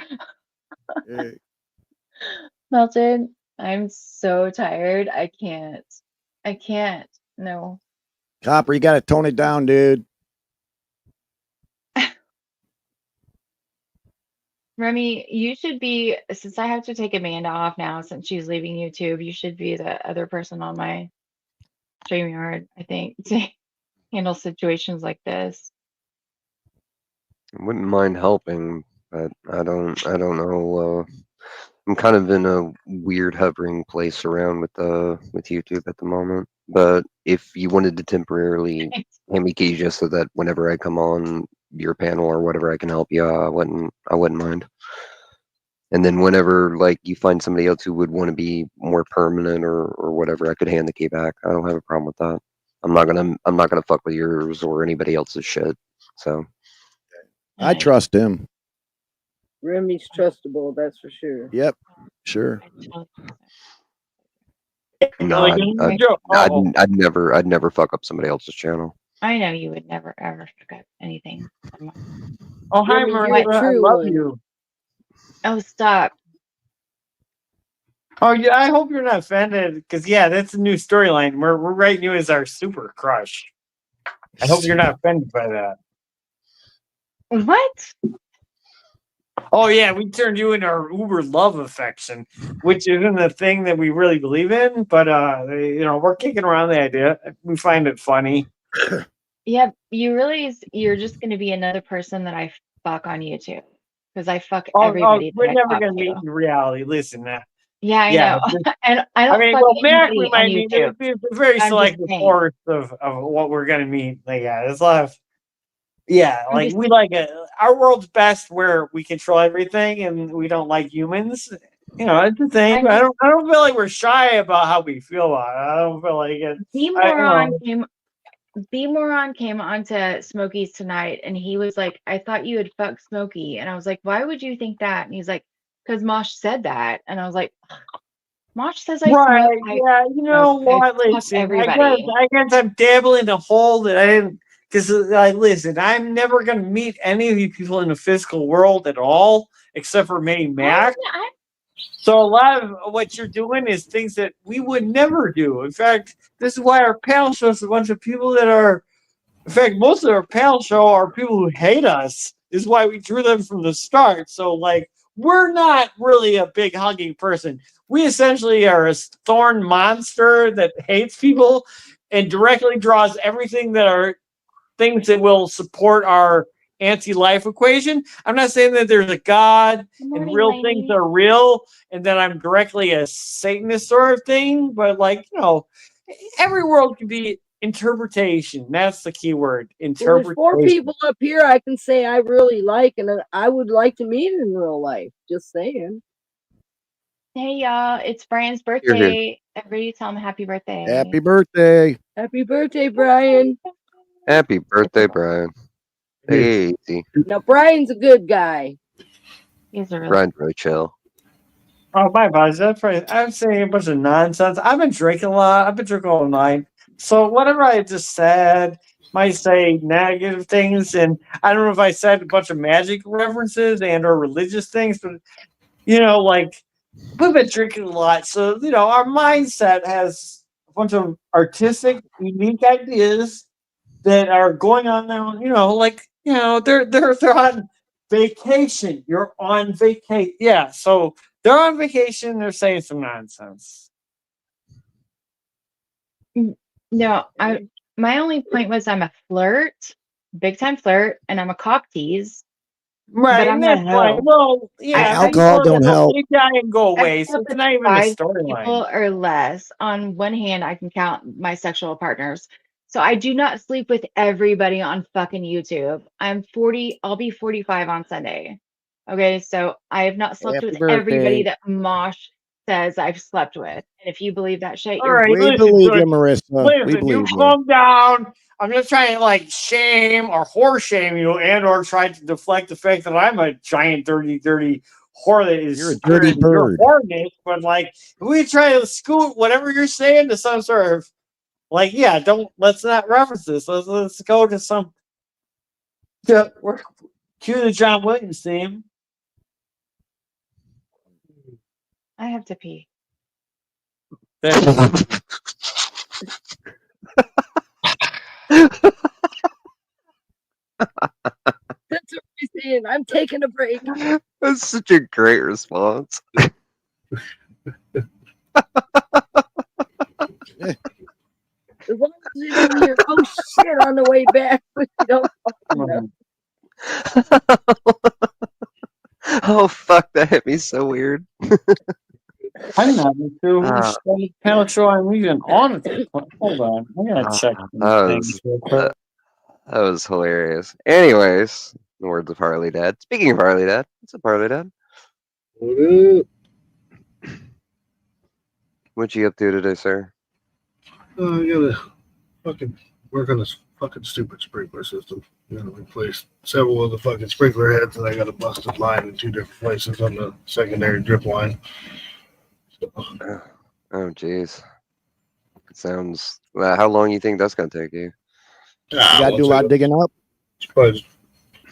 Melted. I'm so tired. I can't. No. Copper, you got to tone it down, dude. Remy, you should be, since I have to take Amanda off now since she's leaving YouTube, you should be the other person on my StreamYard, I think, to handle situations like this. I wouldn't mind helping, but I don't know. I'm kind of in a weird hovering place around with YouTube at the moment. But if you wanted to temporarily hand me keys just so that whenever I come on your panel or whatever I can help you, I wouldn't mind. And then whenever like you find somebody else who would want to be more permanent or whatever, I could hand the key back. I don't have a problem with that. I'm not gonna fuck with yours or anybody else's shit. So I trust him. Remy's trustable, that's for sure. Yep, sure. no, I'd never fuck up somebody else's channel. I know you would never ever forget anything. Oh, hi, Remy, you're Marisa. a I true love one. you. Oh, stop. Oh, yeah. I hope you're not offended because, yeah, that's a new storyline. We're writing you as our super crush. I hope you're not offended by that. What? Oh, yeah. We turned you into our uber love affection, which isn't a thing that we really believe in, but, we're kicking around the idea. We find it funny. Yeah, you realize you're just going to be another person that I fuck on YouTube because I fuck everybody. We're that I never talk going to to. meet in reality. Listen, that. Yeah, I Yeah, know. And I don't fuck Mac, anybody we on might meet. It YouTube. would be a very I'm just selective saying. force of what we're going to meet. Like, yeah, there's a lot of. Yeah, I'm like just- we like it. Our world's best where we control everything and we don't like humans. It's the thing. But I don't feel like we're shy about how we feel about it. I don't feel like it. B-Moron came onto Smokey's tonight and he was like, I thought you would fuck Smokey. And I was like, why would you think that? And he's like, because Mosh said that. And I was like, Mosh says I right, smoke. yeah, you know what? Listen, I guess I'm dabbling in a hole that I didn't. Because, listen, I'm never going to meet any of you people in the physical world at all, except for maybe Mac. So a lot of what you're doing is things that we would never do. In fact, this is why our panel show is a bunch of people that are. In fact, most of our panel show are people who hate us. This is why we drew them from the start. So, we're not really a big hugging person. We essentially are a thorn monster that hates people and directly draws everything that are things that will support our anti-life equation. I'm not saying that there's a God and real things are real and that I'm directly a Satanist sort of thing, but every world can be interpretation. That's the key word. Well, there's Interpretation. 4 people up here I can say I really like and I would like to meet in real life. Just saying. Hey y'all, it's Brian's birthday. Everybody tell him happy birthday. Happy birthday. Happy birthday, Brian. Happy birthday, Brian. Hey, easy. Now Brian's a good guy. He's a Brian's really chill. Oh, my apologies. I'm saying a bunch of nonsense. I've been drinking a lot. I've been drinking all night. So whatever I just said might say negative things, and I don't know if I said a bunch of magic references and or religious things, but we've been drinking a lot. So our mindset has a bunch of artistic, unique ideas that are going on now. They're on vacation. You're on vacation. Yeah, so they're on vacation. They're saying some nonsense. No, my only point was I'm a flirt, big time flirt, and I'm a cock tease. Right, but and I'm that's a fine. hoe. Well, yeah, I people Alcohol are don't gonna help. they die and go I away, so slept it's with not even a 5 storyline. people or less. On one hand, I can count my sexual partners. So I do not sleep with everybody on fucking YouTube. I'm 40, I'll be 45 on Sunday. Okay, so I have not slept Happy with everybody birthday. that Mosh says I've slept with. And if you believe that shit, All you're right, We listen, believe so you, Marissa. We listen, you believe you. calm down. I'm just trying to like shame or horse shame you and or try to deflect the fact that I'm a giant dirty whore that is You're a dirty scared of your bird. horniness, but like if we try to scoot whatever you're saying to some sort of like, yeah, let's not reference this. Let's go to some cue the John Williams theme. I have to pee. That's what I'm saying. I'm taking a break. That's such a great response. As long as you don't hear, oh shit, on the way back, but you don't fucking know. Oh fuck, that hit me so weird. I'm not sure who's panel show I'm even on at this point. Hold on. I gotta check some things real quick. That was hilarious. Anyways, the words of Harley Dad. Speaking of Harley Dad, what's up, Harley Dad? What up? What you up to today, sir? I gotta fucking work on this fucking stupid sprinkler system. You gotta replace several of the fucking sprinkler heads, and I got a busted line in 2 different places on the secondary drip line. So, Oh, jeez. It sounds. How long you think that's gonna take you? You gotta do a lot of digging up. It's probably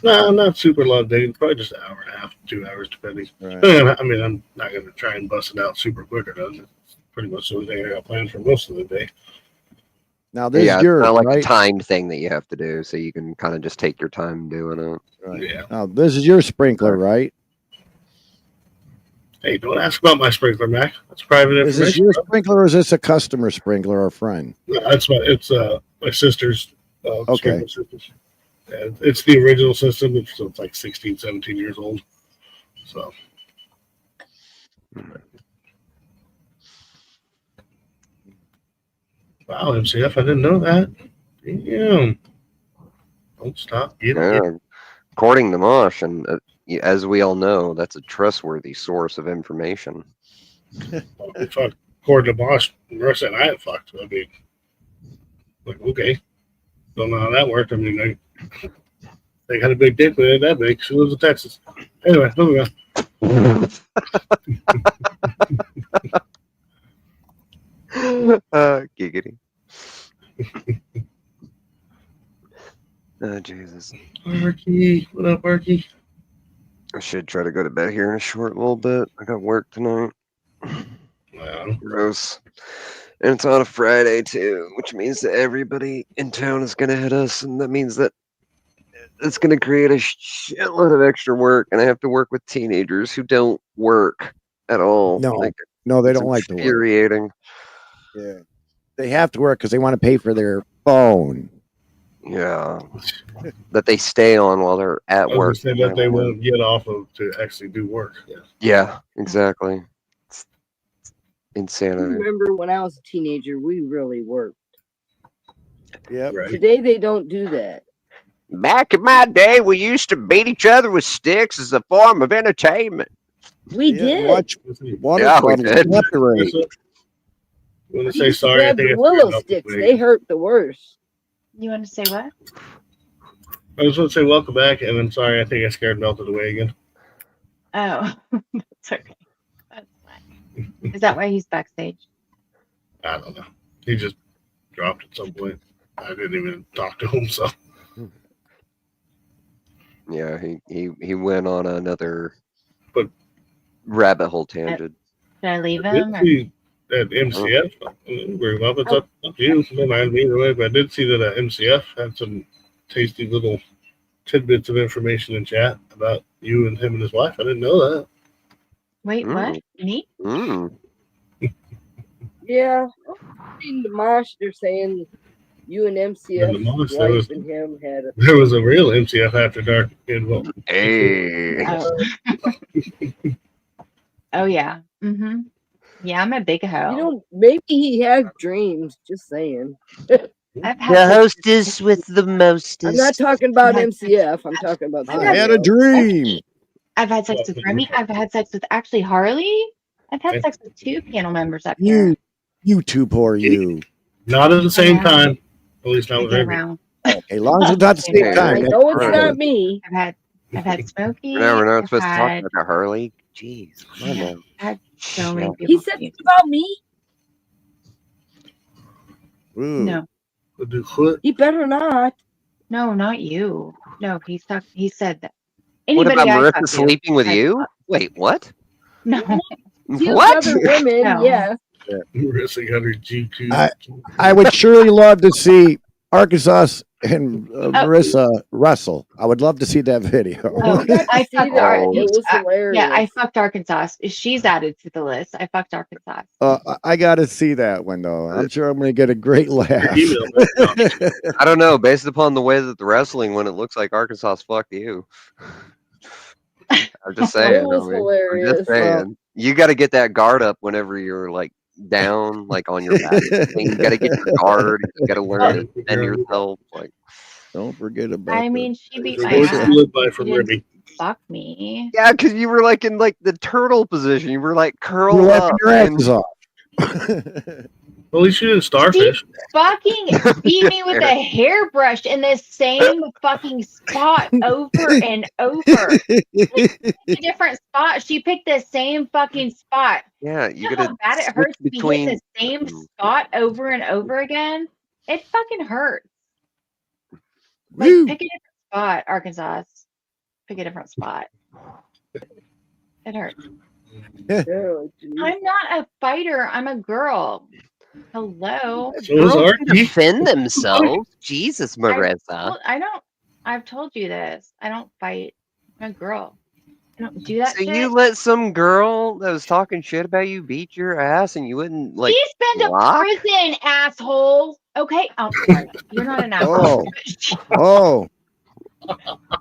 not super a lot of digging. Probably just an hour and a half, 2 hours, depending. Right. I mean, I'm not gonna try and bust it out super quick or nothing. It's pretty much the only thing I got planned for most of the day. Now this Yeah, is yours, it's not like right? a timed thing that you have to do, so you can kind of just take your time doing it. Right. Yeah. Now this is your sprinkler, right? Hey, don't ask about my sprinkler, Mac. That's private Is this information. your sprinkler or is this a customer sprinkler or a friend? No, it's my sister's Okay. sprinkler system. And it's the original system, so it's like 16, 17 years old. So wow, MCF, I didn't know that. Damn. Don't stop getting it. Yeah. According to Mosh, and as we all know, that's a trustworthy source of information. If I according to Bosch, Marissa and I have fucked. I mean, like, okay. Don't know how that worked. I mean, they got a big dick, but it ain't that big. She lives in Texas. Anyway, moving on. Giggity. Oh, Jesus. Arky, what up, Arky? I should try to go to bed here in a short little bit. I got work tonight. Wow. Gross. And it's on a Friday, too, which means that everybody in town is going to hit us, and that means that it's going to create a shitload of extra work, and I have to work with teenagers who don't work at all. No, Like, no, they it's don't like to work. infuriating. Yeah, they have to work because they want to pay for their phone. Yeah, that they stay on while they're at I work. was saying that they won't get off of to actually do work. Yeah. Yeah, exactly. It's I insanity. remember when I was a teenager, we really worked. Yeah. Right. Today they don't do that. Back in my day, we used to beat each other with sticks as a form of entertainment. We did. Watch water Yeah, we puddles did. evaporate. Want to We say used to sorry? I grab think the I willow screwed up sticks. the They way. hurt the worst. You want to say what? I just want to say welcome back, and I'm sorry. I think I scared Melted away again. Oh, that's okay. That's fine. Is that why he's backstage? I don't know. He just dropped at some point. I didn't even talk to him, so. Yeah, he went on another But rabbit hole tangent. Should I leave I did him? Or? see that MCF. Very well, it's up to you. Don't mind me either way, but I did see that MCF had some tasty little tidbits of information in chat about you and him and his wife. I didn't know that. Wait, what? Me? Mm. Yeah. In the mosh, they're saying You and And the MCF most, wife and him had a there was a real MCF after dark involved. Hey. Oh yeah. Mm-hmm. Yeah, I'm a big hoe. You know, maybe he has dreams. Just saying. I've had The sex hostess with the mostest. I'm not talking about I've had MCF. I'm talking about I somebody had a else. dream. I've had sex with Remy. I've had sex with actually Harley. I've had sex with 2 panel members up here. You too, poor you. Not at the same know. time. At least not I with get Remy. around. Okay, long as it's not the same Hey, time. I that's know it's fine. not me. I've had Smokey. We're not I've supposed to talk had, about that, Harley. Jeez, come on yeah, now. I've had so many Yeah. people. He said it's about me. Ooh. No, He better not. no, not you. No, he said that. What Anybody about I Marissa talk to, sleeping with I've you? fucked. Wait, what? No, Few What? other women, No. yeah. Marissa got her G2. I would surely love to see Arkansas and Marissa wrestle. I would love to see that video. Oh, I fucked It was hilarious. yeah, I fucked Arkansas. She's added to the list. I fucked Arkansas. I got to see that one though. I'm sure I'm going to get a great laugh. I don't know. Based upon the way that the wrestling went, it looks like Arkansas fucked you. I'm just saying. It was I'm hilarious. just saying. You got to get that guard up whenever you're like down, like on your back. You got to get your guard. You got to learn to defend yourself. Like, don't forget about. I mean, she beat my Horses ass. live by She from didn't Remy. fuck me. yeah, because you were like in like the turtle position. You were like curled You're up. laughing your and- asses off. Well, at least you didn't She starfish. fucking beat me with a hairbrush in the same fucking spot over and over. A different spot. She picked the same fucking spot. Yeah, You you know got how bad it to hurts to be hitting between. the same spot over and over again? It fucking hurts. Like, Woo. pick a different spot, Arkansas. Pick a different spot. It hurts. Oh, geez. I'm not a fighter. I'm a girl. Hello. Girls can defend themselves. Jesus, Marissa. I've told you this. I don't fight. I'm a girl. I don't do that So shit. you let some girl that was talking shit about you beat your ass, and you wouldn't like. She's been to block? prison, asshole. Okay. Oh, sorry. You're not an asshole. Oh.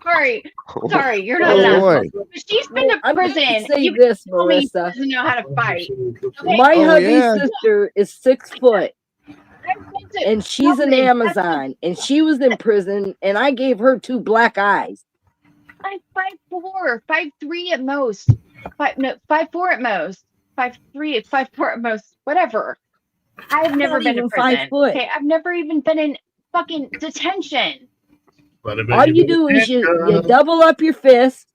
Sorry. You're not Oh, an boy. asshole. But she's been to I'm gonna prison. say You this, tell me she Marissa. doesn't know how to fight. Okay? My Oh, hubby's yeah. sister is 6 foot, I've been to and she's an prison. Amazon, and she was in prison, and I gave her 2 black eyes. I'm 5'4", 5'3" at most. 5'4" at most. 5'3", 5'4" at most. Whatever. I've never Not been to even prison. 5 foot. Okay, I've never even been in fucking detention. All you do is you double up your fist,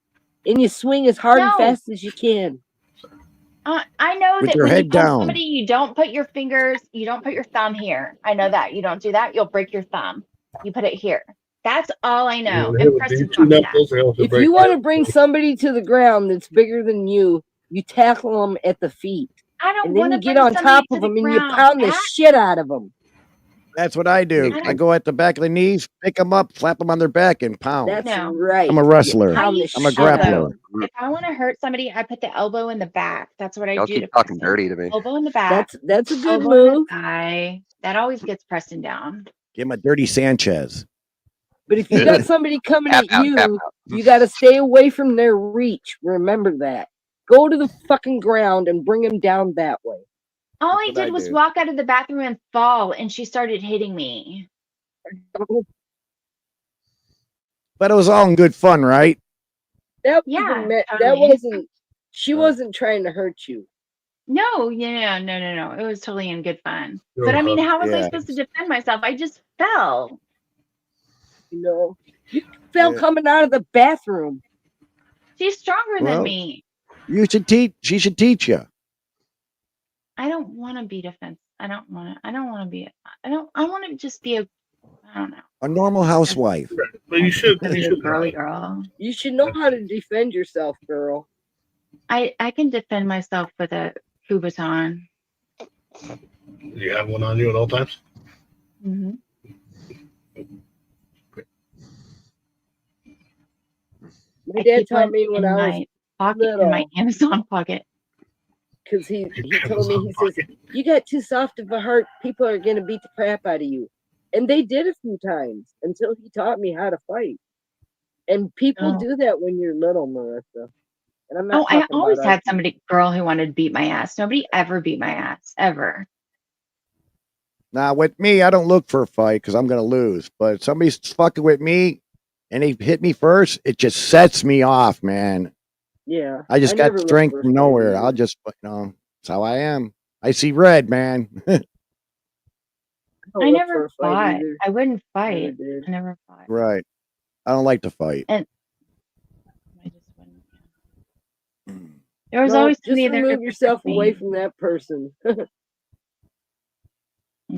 and you swing as hard and No. fast as you can. I know With that your when you head punch down. somebody, you don't put your fingers, you don't put your thumb here. I know that. You don't do that. You'll break your thumb. You put it here. That's all I know. And Preston taught me that. If you want to bring somebody to the ground that's bigger than you, you tackle them at the feet. I don't And then want you to get bring on somebody top to of the them and you ground. pound the shit out of them. That's what I do. I go at the back of the knees, pick them up, slap them on their back, and pound. That's No. right. I'm a wrestler. I I'm use a the grappler. elbow. If I want to hurt somebody, I put the elbow in the back. That's what I Y'all do keep to talking Preston. dirty to me. Elbow in the back. That's a good elbow in the move. thigh. That always gets Preston down. Give him a dirty Sanchez. But if you got somebody coming Tap at out, tap you, out. you got to stay away from their reach. Remember that. Go to the fucking ground and bring them down that way. All I what I did was do. walk out of the bathroom and fall, and she started hitting me. But it was all in good fun, right? That Yeah, wasn't that totally. wasn't. She wasn't trying to hurt you. No. It was totally in good fun. But I mean, how was I Yeah. supposed to defend myself? I just fell. You know, you fell Yeah. coming out of the bathroom. She's stronger Well, than me. You should teach. She should teach you. I don't want to be defensive. I want to just be I don't know. A normal housewife. But you should. Be a girly girl. You should know how to defend yourself, girl. I can defend myself with a Kubaton. You have one on you at all times. Mm-hmm. My dad taught me when I was my pocket, in my Amazon pocket. because he told me, he says, you got too soft of a heart, people are gonna beat the crap out of you. And they did a few times until he taught me how to fight. And people do that when you're little, Marissa. And I'm not I talking always about had somebody, girl, who wanted to beat my ass. Nobody ever beat my ass, ever. Now, with me, I don't look for a fight because I'm going to lose. But if somebody's fucking with me and they hit me first, it just sets me off, man. Yeah. I just never got look strength for a from fight nowhere. either. I'll just, that's how I am. I see red, man. I don't I look never for a fight fought. either. I wouldn't Never fight. did. I never fought. Right. I don't like to fight. And I just wouldn't. There was No, always just somebody there to remove yourself protect away me. from that person.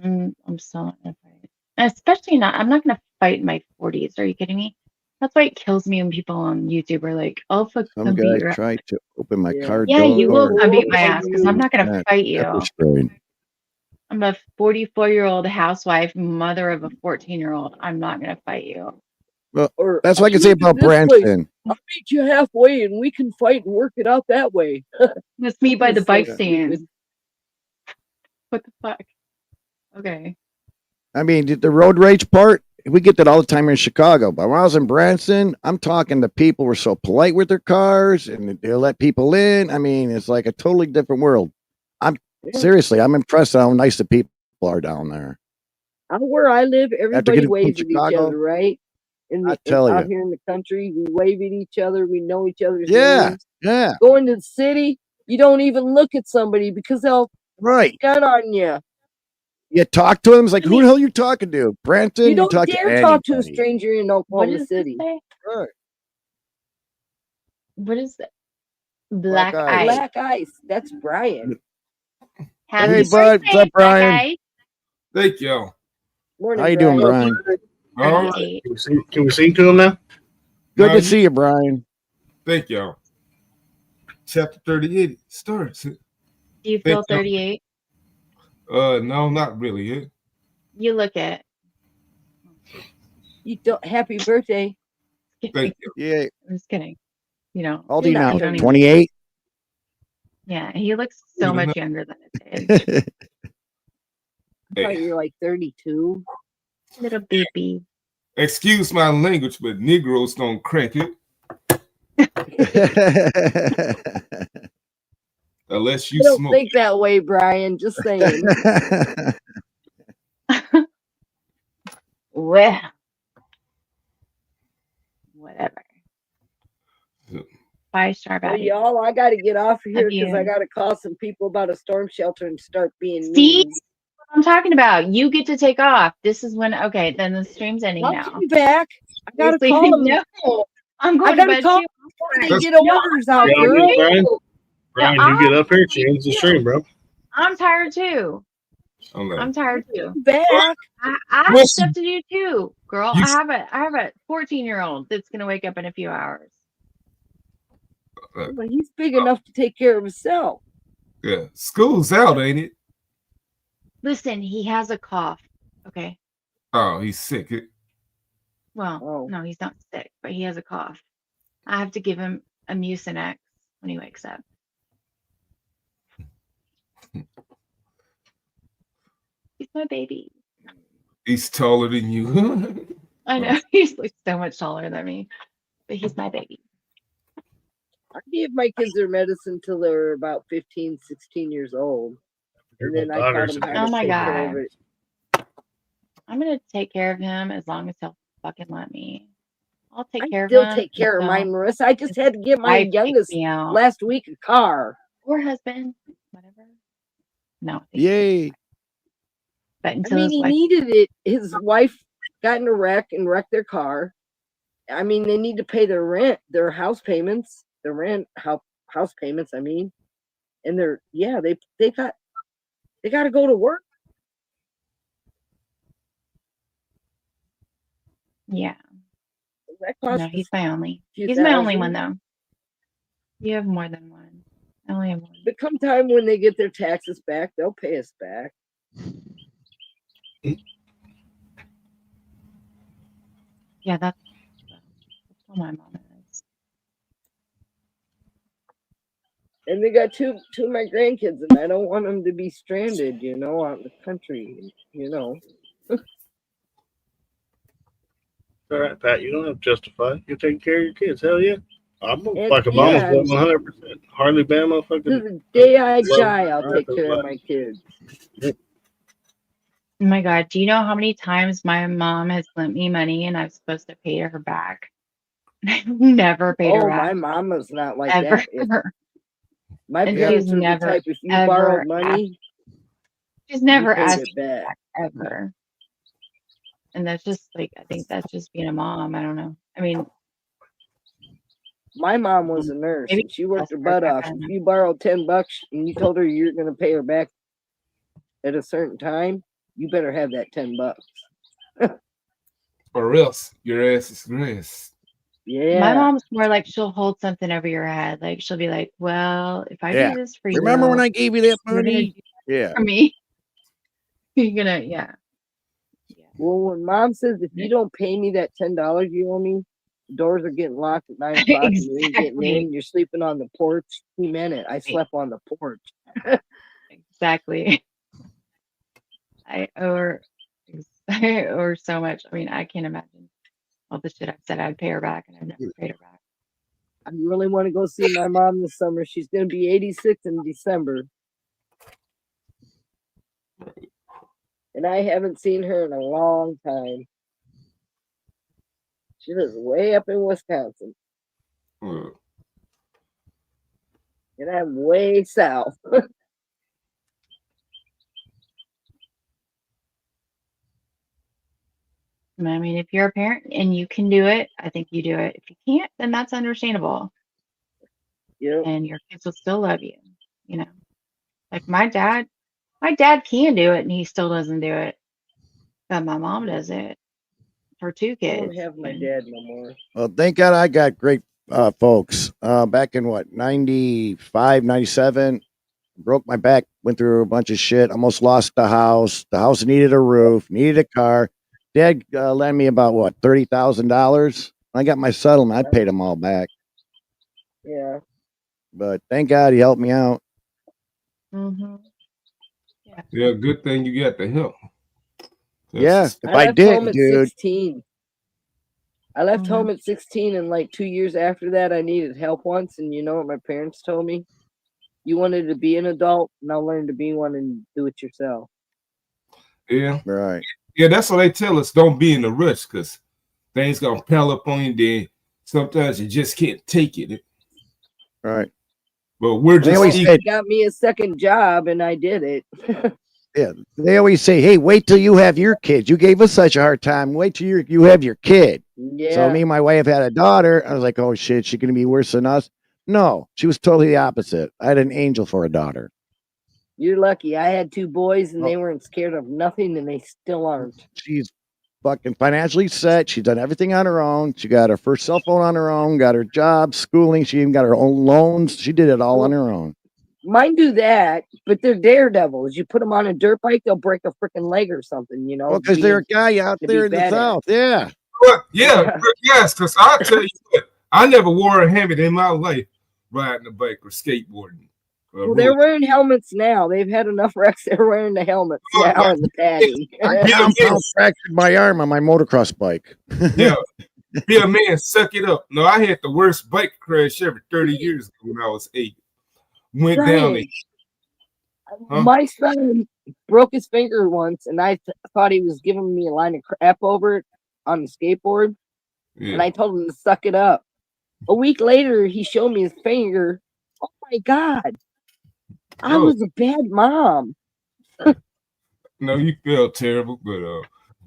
I'm still not gonna fight. And especially not. I'm not gonna fight in my 40s. Are you kidding me? That's why it kills me when people on YouTube are like, "Oh, fuck, Some come beat guy your ass." tried to open my Yeah. car Yeah, door. you will come beat my Oh, ass because I'm not gonna Yeah, fight pepper you. sprayed. I'm a 44-year-old housewife, mother of a 14-year-old. I'm not gonna fight you. Well, Or that's what I can meet say you about this way. Branson. I'll meet you halfway and we can fight and work it out that way. Let's meet by the It's so bike stupid. stands. What the fuck? Okay. I mean, the road rage part, we get that all the time in Chicago. But when I was in Branson, I'm talking the people were so polite with their cars and they'll let people in. I mean, it's like a totally different world. Seriously, I'm impressed how nice the people are down there. Out where I live, everybody getting from waves at each Chicago, other, right? I tell out you. here in the country, we wave at each other. We know each other's Yeah, names. yeah, Going to the city, you don't even look at somebody because they'll right. gun on you. You talk to him, it's like, who the hell you talking to? Branson, You you don't talk to dare talk to a anybody. stranger in What Oklahoma does City. this say? Right. What is it? Black Ice. ice. Black ice. That's Brian. Happy Hey, bud. What's birthday, up, Black Brian? Ice. Thank you. Morning, How you doing, Brian? All right. 38. Can we sing to him now? Good to see you, Brian. Thank y'all. Chapter 38 starts. Do you feel 38? No, not really. You look it. You don't. Happy birthday. Thank you. Yeah. I'm just kidding. You know. How old are you now? I don't even- 28? Yeah, he looks so much younger than his age. I thought you were like 32. Little baby. Excuse my language, but Negroes don't crack it. Unless you I don't smoke. think that way, Brian. Just saying. Well, whatever. 5-star Well, value. y'all, I got to get off of here Love because I you. got to call some people about a storm shelter and start being See mean. what I'm talking about? You get to take off. This is when, okay, then the stream's ending I'll now. come back. I got to Seriously, call them. No, I'm going I to got to bed call too. them before they get orders out, Yeah, girl. Brian, No, Brian, you get up here, change the stream, bro. I'm tired too. Okay. I'm tired too. Back. I have Listen, stuff to do too, girl. you- I have a 14-year-old that's gonna wake up in a few hours. Well, he's big enough to take care of himself. Yeah. School's out, ain't it? Listen, he has a cough. Okay. Oh, he's sick. Well, no, he's not sick, but he has a cough. I have to give him a Mucinex when he wakes up. He's my baby. He's taller than you. I know he's like so much taller than me, but he's my baby. I gave my kids their medicine till they were about 15, 16 years old. And then I taught them how Oh to my take care of God. it. I'm gonna take care of him as long as he'll fucking let me. I'll take care of Still him. take care of until mine, Marissa. I just had to get my wife kicks youngest me out. last week a car. Or husband, whatever. No. Yay. But I until mean, his he wife, needed it. His wife got in a wreck and wrecked their car. I mean, they need to pay their rent, their house payments, their rent, house payments. I mean, and they got to go to work. yeah. That costs No, he's my only. few He's my only thousand. one though. You have more than one. I only have one. But come time when they get their taxes back, they'll pay us back. Yeah, that's what my mom is. And they got two of my grandkids, and I don't want them to be stranded, out in the country, All right, Pat, you don't have to justify. You're taking care of your kids. Hell yeah. I'm a And fucking yeah, mama's boy 100%. Hardly been a to motherfucking the day I love die, her I'll life take of care of life. my kids. Oh my God, do you know how many times my mom has lent me money and I'm supposed to pay her back? I've never paid her Oh, my back, mama's not like ever. that. My And parents she's are the never, type, if you ever borrowed asked, money, she's you never paid asked it me back. back, ever. And that's just like, I think that's just being a mom. I don't know. I mean, My mom was a nurse maybe and she worked bless her her. butt I off. don't If know. you borrowed $10 and you told her you're going to pay her back at a certain time, you better have that $10. Or else your ass is grass. My Yeah. mom's more like she'll hold something over your head. Like she'll be like, well, if I Yeah. do this for Remember when you, I gave you that you're gonna money? do Yeah. that for me. You're gonna, yeah. Well, when mom says, if you don't pay me that $10 you owe me, doors are getting locked at 9 o'clock and you ain't getting Exactly. in, you're sleeping on the porch. He meant it. I slept on the porch. Exactly. I owe her, I owe her so much. I mean, I can't imagine all the shit I've said I'd pay her back and I've never paid her back. I really want to go see my mom this summer. She's going to be 86 in December. And I haven't seen her in a long time. She lives way up in Wisconsin. And I'm way south. I mean, if you're a parent and you can do it, I think you do it. If you can't, then that's understandable. Yep. And your kids will still love you. You know, like my dad can do it and he still doesn't do it. But my mom does it for 2 I don't kids. have my dad no more. Well, thank God I got great folks. Back in what, 95, 97, broke my back, went through a bunch of shit, almost lost the house. The house needed a roof, needed a car. Dad lent me about what, $30,000. I got my settlement. I paid them all back. Yeah. But thank God he helped me out. Mm-hmm. Yeah, good thing you got the help. Yeah, if I I left home didn't, at dude. 16. I left home at 16, and like 2 years after that, I needed help once. And you know what my parents told me? You wanted to be an adult, now learn to be one and do it yourself. Yeah. Right. Yeah, that's what they tell us. Don't be in a rush because things gonna pile up on you. Then sometimes you just can't take it. Right. But we're They just always It say, got me a second job, and I did it. yeah, they always say, hey, wait till you have your kids. You gave us such a hard time. Wait till you have your kid. Yeah. So me and my wife had a daughter. I was like, oh shit, she gonna be worse than us. No, she was totally the opposite. I had an angel for a daughter. You're lucky. I had 2 boys, and Oh. they weren't scared of nothing, and they still aren't. She's fucking financially set. She's done everything on her own. She got her first cell phone on her own, got her job, schooling. She even got her own loans. She did it all on her own. Mine do that, but they're daredevils. You put them on a dirt bike, they'll break a freaking leg or something, you know? Well, because they're a guy out to there be in the badass. South. Yeah. But yes, because I'll tell you what, I never wore a helmet in my life riding a bike or skateboarding. Well, they're wearing helmets now. They've had enough wrecks. They're wearing the helmets now and the padding. I compound fractured my arm on my motocross bike. Yeah. Be a man, suck it up. No, I had the worst bike crash ever 30 years ago when I was 8. Went down Right. Huh? My son broke his finger once, and I thought he was giving me a line of crap over it on the skateboard. Yeah. And I told him to suck it up. A week later, he showed me his finger. Oh my God. I was a bad mom. No, you felt terrible, but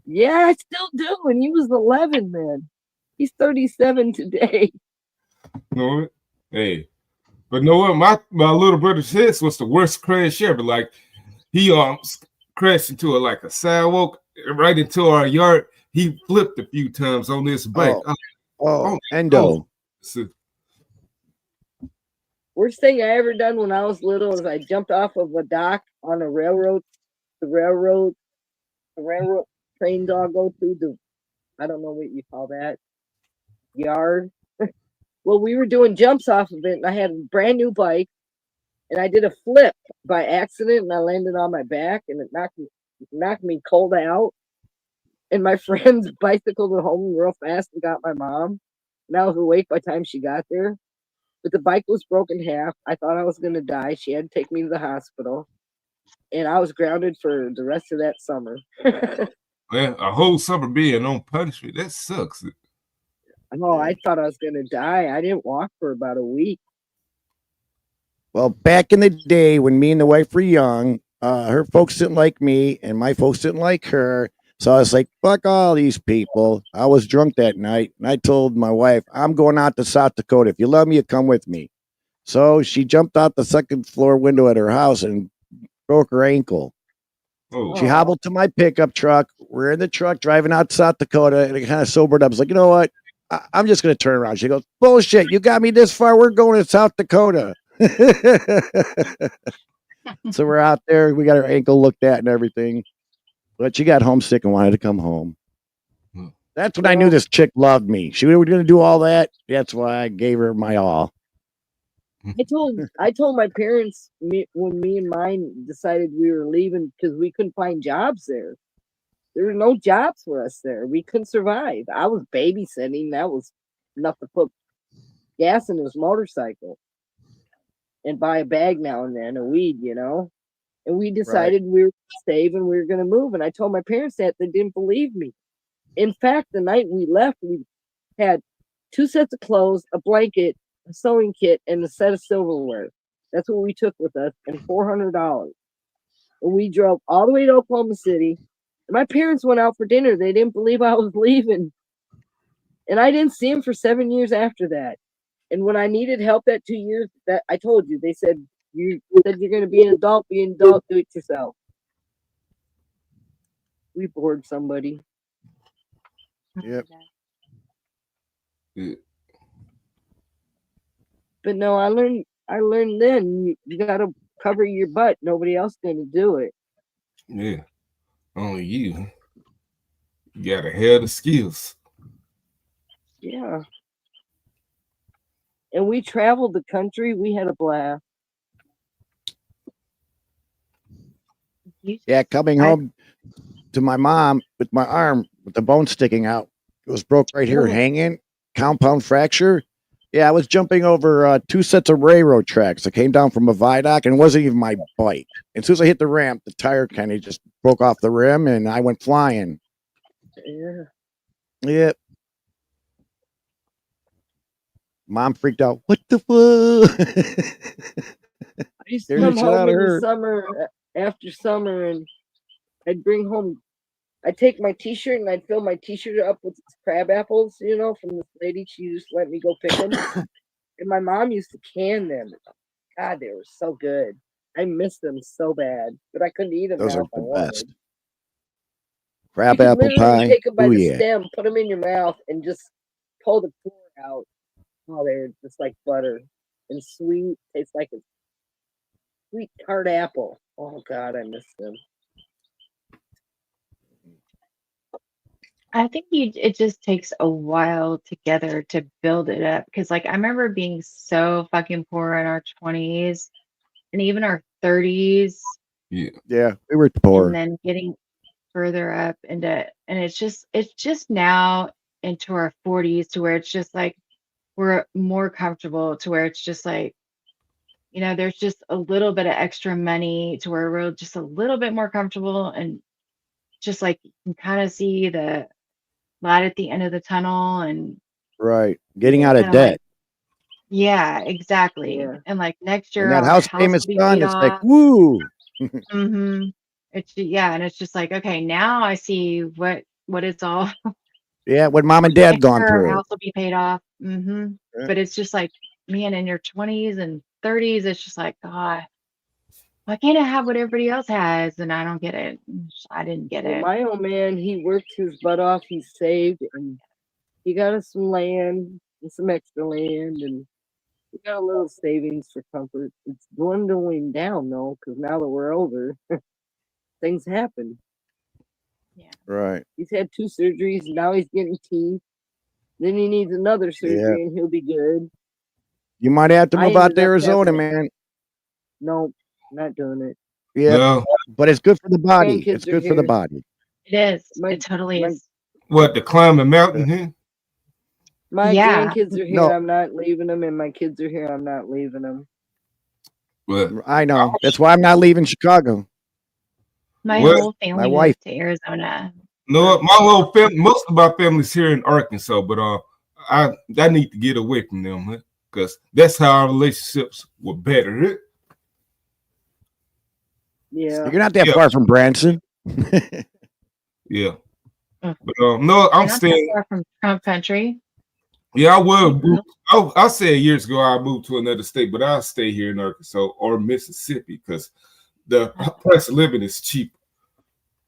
Yeah, I still do. And he was 11 then. He's 37 today. know what? Hey. But know what? My little brother's his was the worst crash ever. Like he crashed into a sidewalk right into our yard. He flipped a few times on this bike. Endo. Worst thing I ever done when I was little is I jumped off of a dock on a railroad. The railroad train dog go through the, I don't know what you call that, yard. Well, we were doing jumps off of it, and I had a brand new bike, and I did a flip by accident, and I landed on my back, and it knocked me cold out. and my friends bicycled home real fast and got my mom. And I was awake by the time she got there. But the bike was broken half. I thought I was gonna die. She had to take me to the hospital, and I was grounded for the rest of that summer. Man, a whole summer being on punishment, that sucks. Oh, I thought I was gonna die. I didn't walk for about a week. Well, back in the day when me and the wife were young, her folks didn't like me and my folks didn't like her. So I was like, fuck all these people. I was drunk that night and I told my wife, I'm going out to South Dakota. If you love me, you come with me. So she jumped out the second floor window at her house and broke her ankle. Oh. She hobbled to my pickup truck. We're in the truck driving out to South Dakota, and it kind of sobered up. I was like, you know what? I'm just going to turn around. She goes, bullshit. You got me this far. We're going to South Dakota. So we're out there. We got her ankle looked at and everything. But she got homesick and wanted to come home. That's when I knew this chick loved me. She was going to do all that. That's why I gave her my all. I told my parents when me and mine decided we were leaving because we couldn't find jobs there. There were no jobs for us there. We couldn't survive. I was babysitting. That was enough to put gas in his motorcycle and buy a bag now and then, a weed, you know. And we decided we were going to save and we were going to move. And I told my parents that. They didn't believe me. In fact, the night we left, we had 2 sets of clothes, a blanket, a sewing kit, and a set of silverware. That's what we took with us, and $400. And we drove all the way to Oklahoma City. And my parents went out for dinner. They didn't believe I was leaving. And I didn't see them for 7 years after that. And when I needed help that 2 years, that I told you, they said, you said you're going to be an adult, do it yourself. We bored somebody. Yep. But no, I learned then you got to cover your butt. Nobody else going to do it. Yeah, only you. You gotta have the skills. Yeah. And we traveled the country. We had a blast. Yeah, coming home to my mom with my arm with the bone sticking out. It was broke right here, hanging, compound fracture. Yeah, I was jumping over 2 sets of railroad tracks. I came down from a viaduct and it wasn't even my bike. As soon as I hit the ramp, the tire kind of just broke off the rim and I went flying. Yeah. Yep. Mom freaked out. What the fuck? I used to come home in the summer, after summer, and I'd bring home, I'd take my t-shirt and I'd fill my t-shirt up with crab apples, you know, from this lady. She used to let me go pick them. And my mom used to can them. God, they were so good. I miss them so bad, but I couldn't eat them. Those now are if I the wanted. best. Crab You could apple literally pie. take them by Oh, the yeah. stem, put them in your mouth, and just pull the core out. Oh, they're just like butter and sweet. Tastes like a sweet tart apple. Oh God, I miss them. I think it just takes a while together to build it up. Because like I remember being so fucking poor in our 20s and even our 30s. Yeah, we were poor. And then getting further up into, and it's just now into our 40s to where it's just like we're more comfortable, to where it's just like, you know, there's just a little bit of extra money to where we're just a little bit more comfortable, and just like you can kind of see the light at the end of the tunnel, and Right. Getting out of kinda debt. like, yeah, exactly. Yeah. And like next year And that our house house payment's will be done. paid It's like, off. woo. Mm-hmm. And it's just like, okay, now I see what it's all. Yeah, what mom and dad Next gone year our through. house will be paid off. Mm-hmm. Yeah. But it's just like, man, in your 20s and 30s, it's just like, God, why can't I have what everybody else has? And I don't get it. I didn't get Well, it. my old man, he worked his butt off. He saved, and he got us some land and some extra land, and we got a little savings for comfort. It's dwindling down though, because now that we're older, things happen. Right. He's had 2 surgeries. Now he's getting teeth. Then he needs another surgery, and he'll be good. You might have to I move out ended to up Arizona, having- man. No, not doing it. Yeah. No. But it's good for the body. Grandkids It's are good for the here. body. It is. My- It totally my- is. What, the climbing mountain here? My Yeah. grandkids are here. No. I'm not leaving them, and my kids are here. I'm not leaving them. But I know. That's why I'm not leaving Chicago. My What? whole My family wife. moved to Arizona. no, my whole family, most of my family's here in Arkansas, but I need to get away from them, because that's how our relationships were better. Huh? Yeah. You're not that Yeah. far from Branson. Yeah. Mm. But no, I'm You're not that staying. far from Trump country. Yeah, I will. I said years ago I moved to another state, but I'll stay here in Arkansas or Mississippi because the price of living is cheap.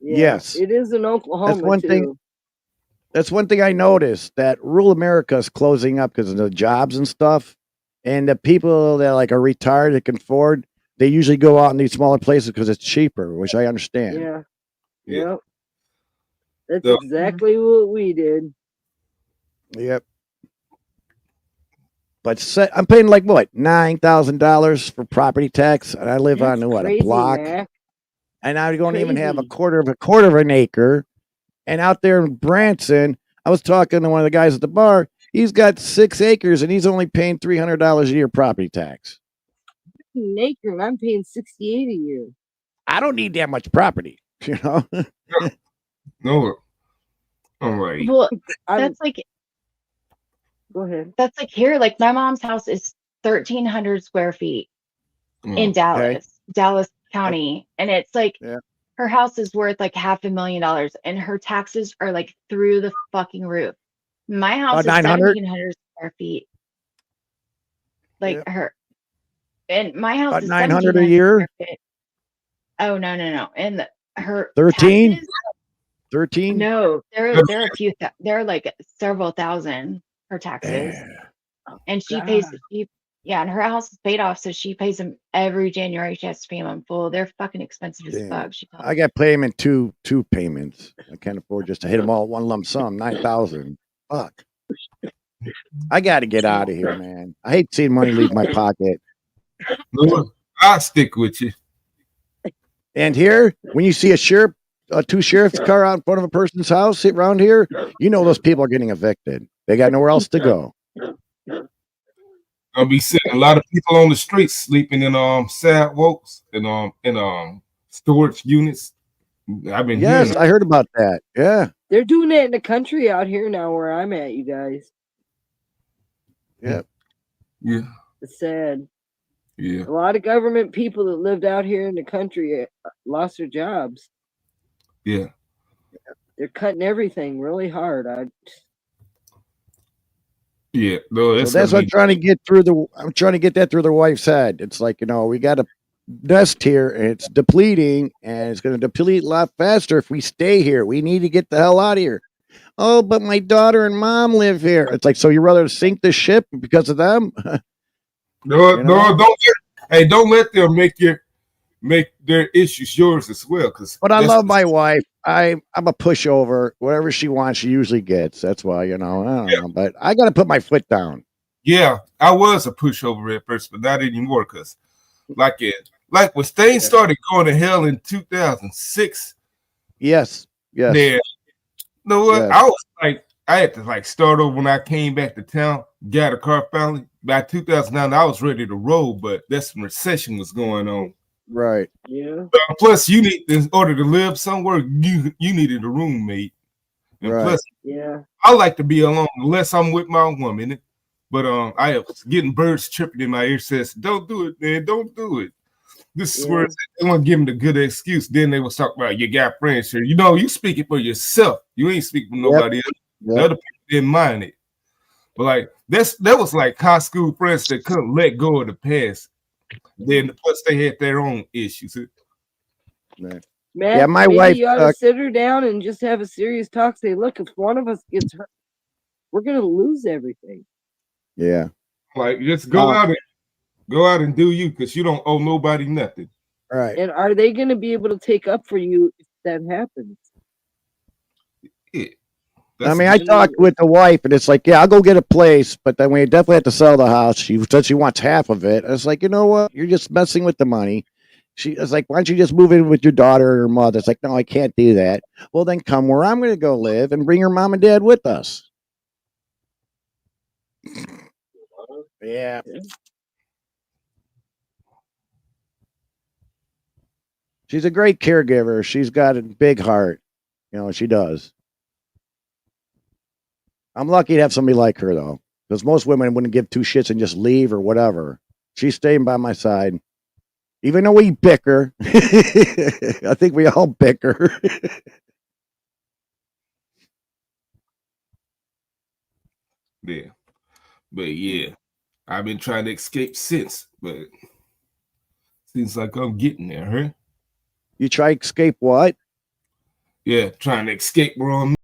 Yeah, Yes. it is in Oklahoma one too. thing- That's one thing I noticed, that rural America is closing up because of the jobs and stuff. And the people that like are retired that can afford, they usually go out in these smaller places because it's cheaper, which I understand. Yeah. Yeah. Yep. That's So- exactly what we did. Yep. But I'm paying like what, $9,000 for property tax, and I live That's on what, crazy, a block, Mac. and I don't even have a Crazy. quarter of an acre. And out there in Branson, I was talking to one of the guys at the bar. He's got 6 acres, and he's only paying $300 a year property tax. An acre, and I'm paying 68 a year. I don't need that much property, you know. No. All right. Well, I'm- that's like Go ahead. that's like here. Like my mom's house is 1,300 square feet in Dallas County, and it's like Yeah. her house is worth like $500,000, and her taxes are like through the fucking roof. My house is 900? 1,700 square feet. Like Yep. her, and my house About is 900 a 1,700 year? square feet. Oh no, and her 13? taxes, 13? no, they're a few. They're like several thousand for taxes, and she pays. And her house is paid off, so she pays them every January. She has to pay them in full. They're fucking expensive as Damn. fuck. She tells I got to pay him in two payments. I can't afford just to hit them all at one lump sum. 9,000. Fuck. I got to get out of here, man. I hate seeing money leave my pocket. No, I'll stick with you. And here, when you see two sheriff's car out in front of a person's house around here, you know those people are getting evicted. They got nowhere else to go. I'll be seeing a lot of people on the streets sleeping in sidewalks and storage units. I've been hearing Yes, I heard about that. Yeah. They're doing that in the country out here now where I'm at, you guys. Yeah. Yeah. It's sad. Yeah. A lot of government people that lived out here in the country lost their jobs. Yeah. They're cutting everything really hard. Yeah. No, So that's what I'm trying to get through I'm trying to get that through the wife's head. It's like, we got a nest here and it's depleting, and it's going to deplete a lot faster if we stay here. We need to get the hell out of here. Oh, but my daughter and mom live here. It's like, so you rather sink the ship because of them? No, don't let them make their issues yours as well. But I love my wife. I'm a pushover. Whatever she wants, she usually gets. That's why, I don't know. But I got to put my foot down. Yeah, I was a pushover at first, but not anymore. Cause like when things started going to hell in 2006. Yes. Then, you know what? Yes. I was like, I had to start over when I came back to town, got a car finally. By 2009, I was ready to roll, but that's when recession was going on. Right. Yeah. Plus, in order to live somewhere, you needed a roommate. And Right. plus, Yeah. I like to be alone unless I'm with my woman. But I was getting birds chirping in my ear says, "Don't do it, man. Don't do it." This is where they want to give them the good excuse. Then they was talking about you got friends here. You speaking for yourself. You ain't speaking for nobody else. The other people didn't mind it. But that was like high school friends that couldn't let go of the past. Then plus they had their own issues. Matt, Yeah, my maybe wife, you ought to sit her down and just have a serious talk. Say, look, if one of us gets hurt, we're gonna lose everything. Yeah. Just go out and do you, because you don't owe nobody nothing. Right. And are they gonna be able to take up for you if that happens? Yeah. I talked with the wife, and it's like, I'll go get a place, but then we definitely have to sell the house. She said she wants half of it. I was like, you know what? You're just messing with the money. She was like, why don't you just move in with your daughter or your mother? It's like, no, I can't do that. Well, then come where I'm going to go live and bring your mom and dad with us. Yeah. She's a great caregiver. She's got a big heart. You know, she does. I'm lucky to have somebody like her, though, because most women wouldn't give two shits and just leave or whatever. She's staying by my side. Even though we bicker, I think we all bicker. Yeah. But yeah, I've been trying to escape since, but seems like I'm getting there, huh? You try escape what? Yeah, trying to escape where I'm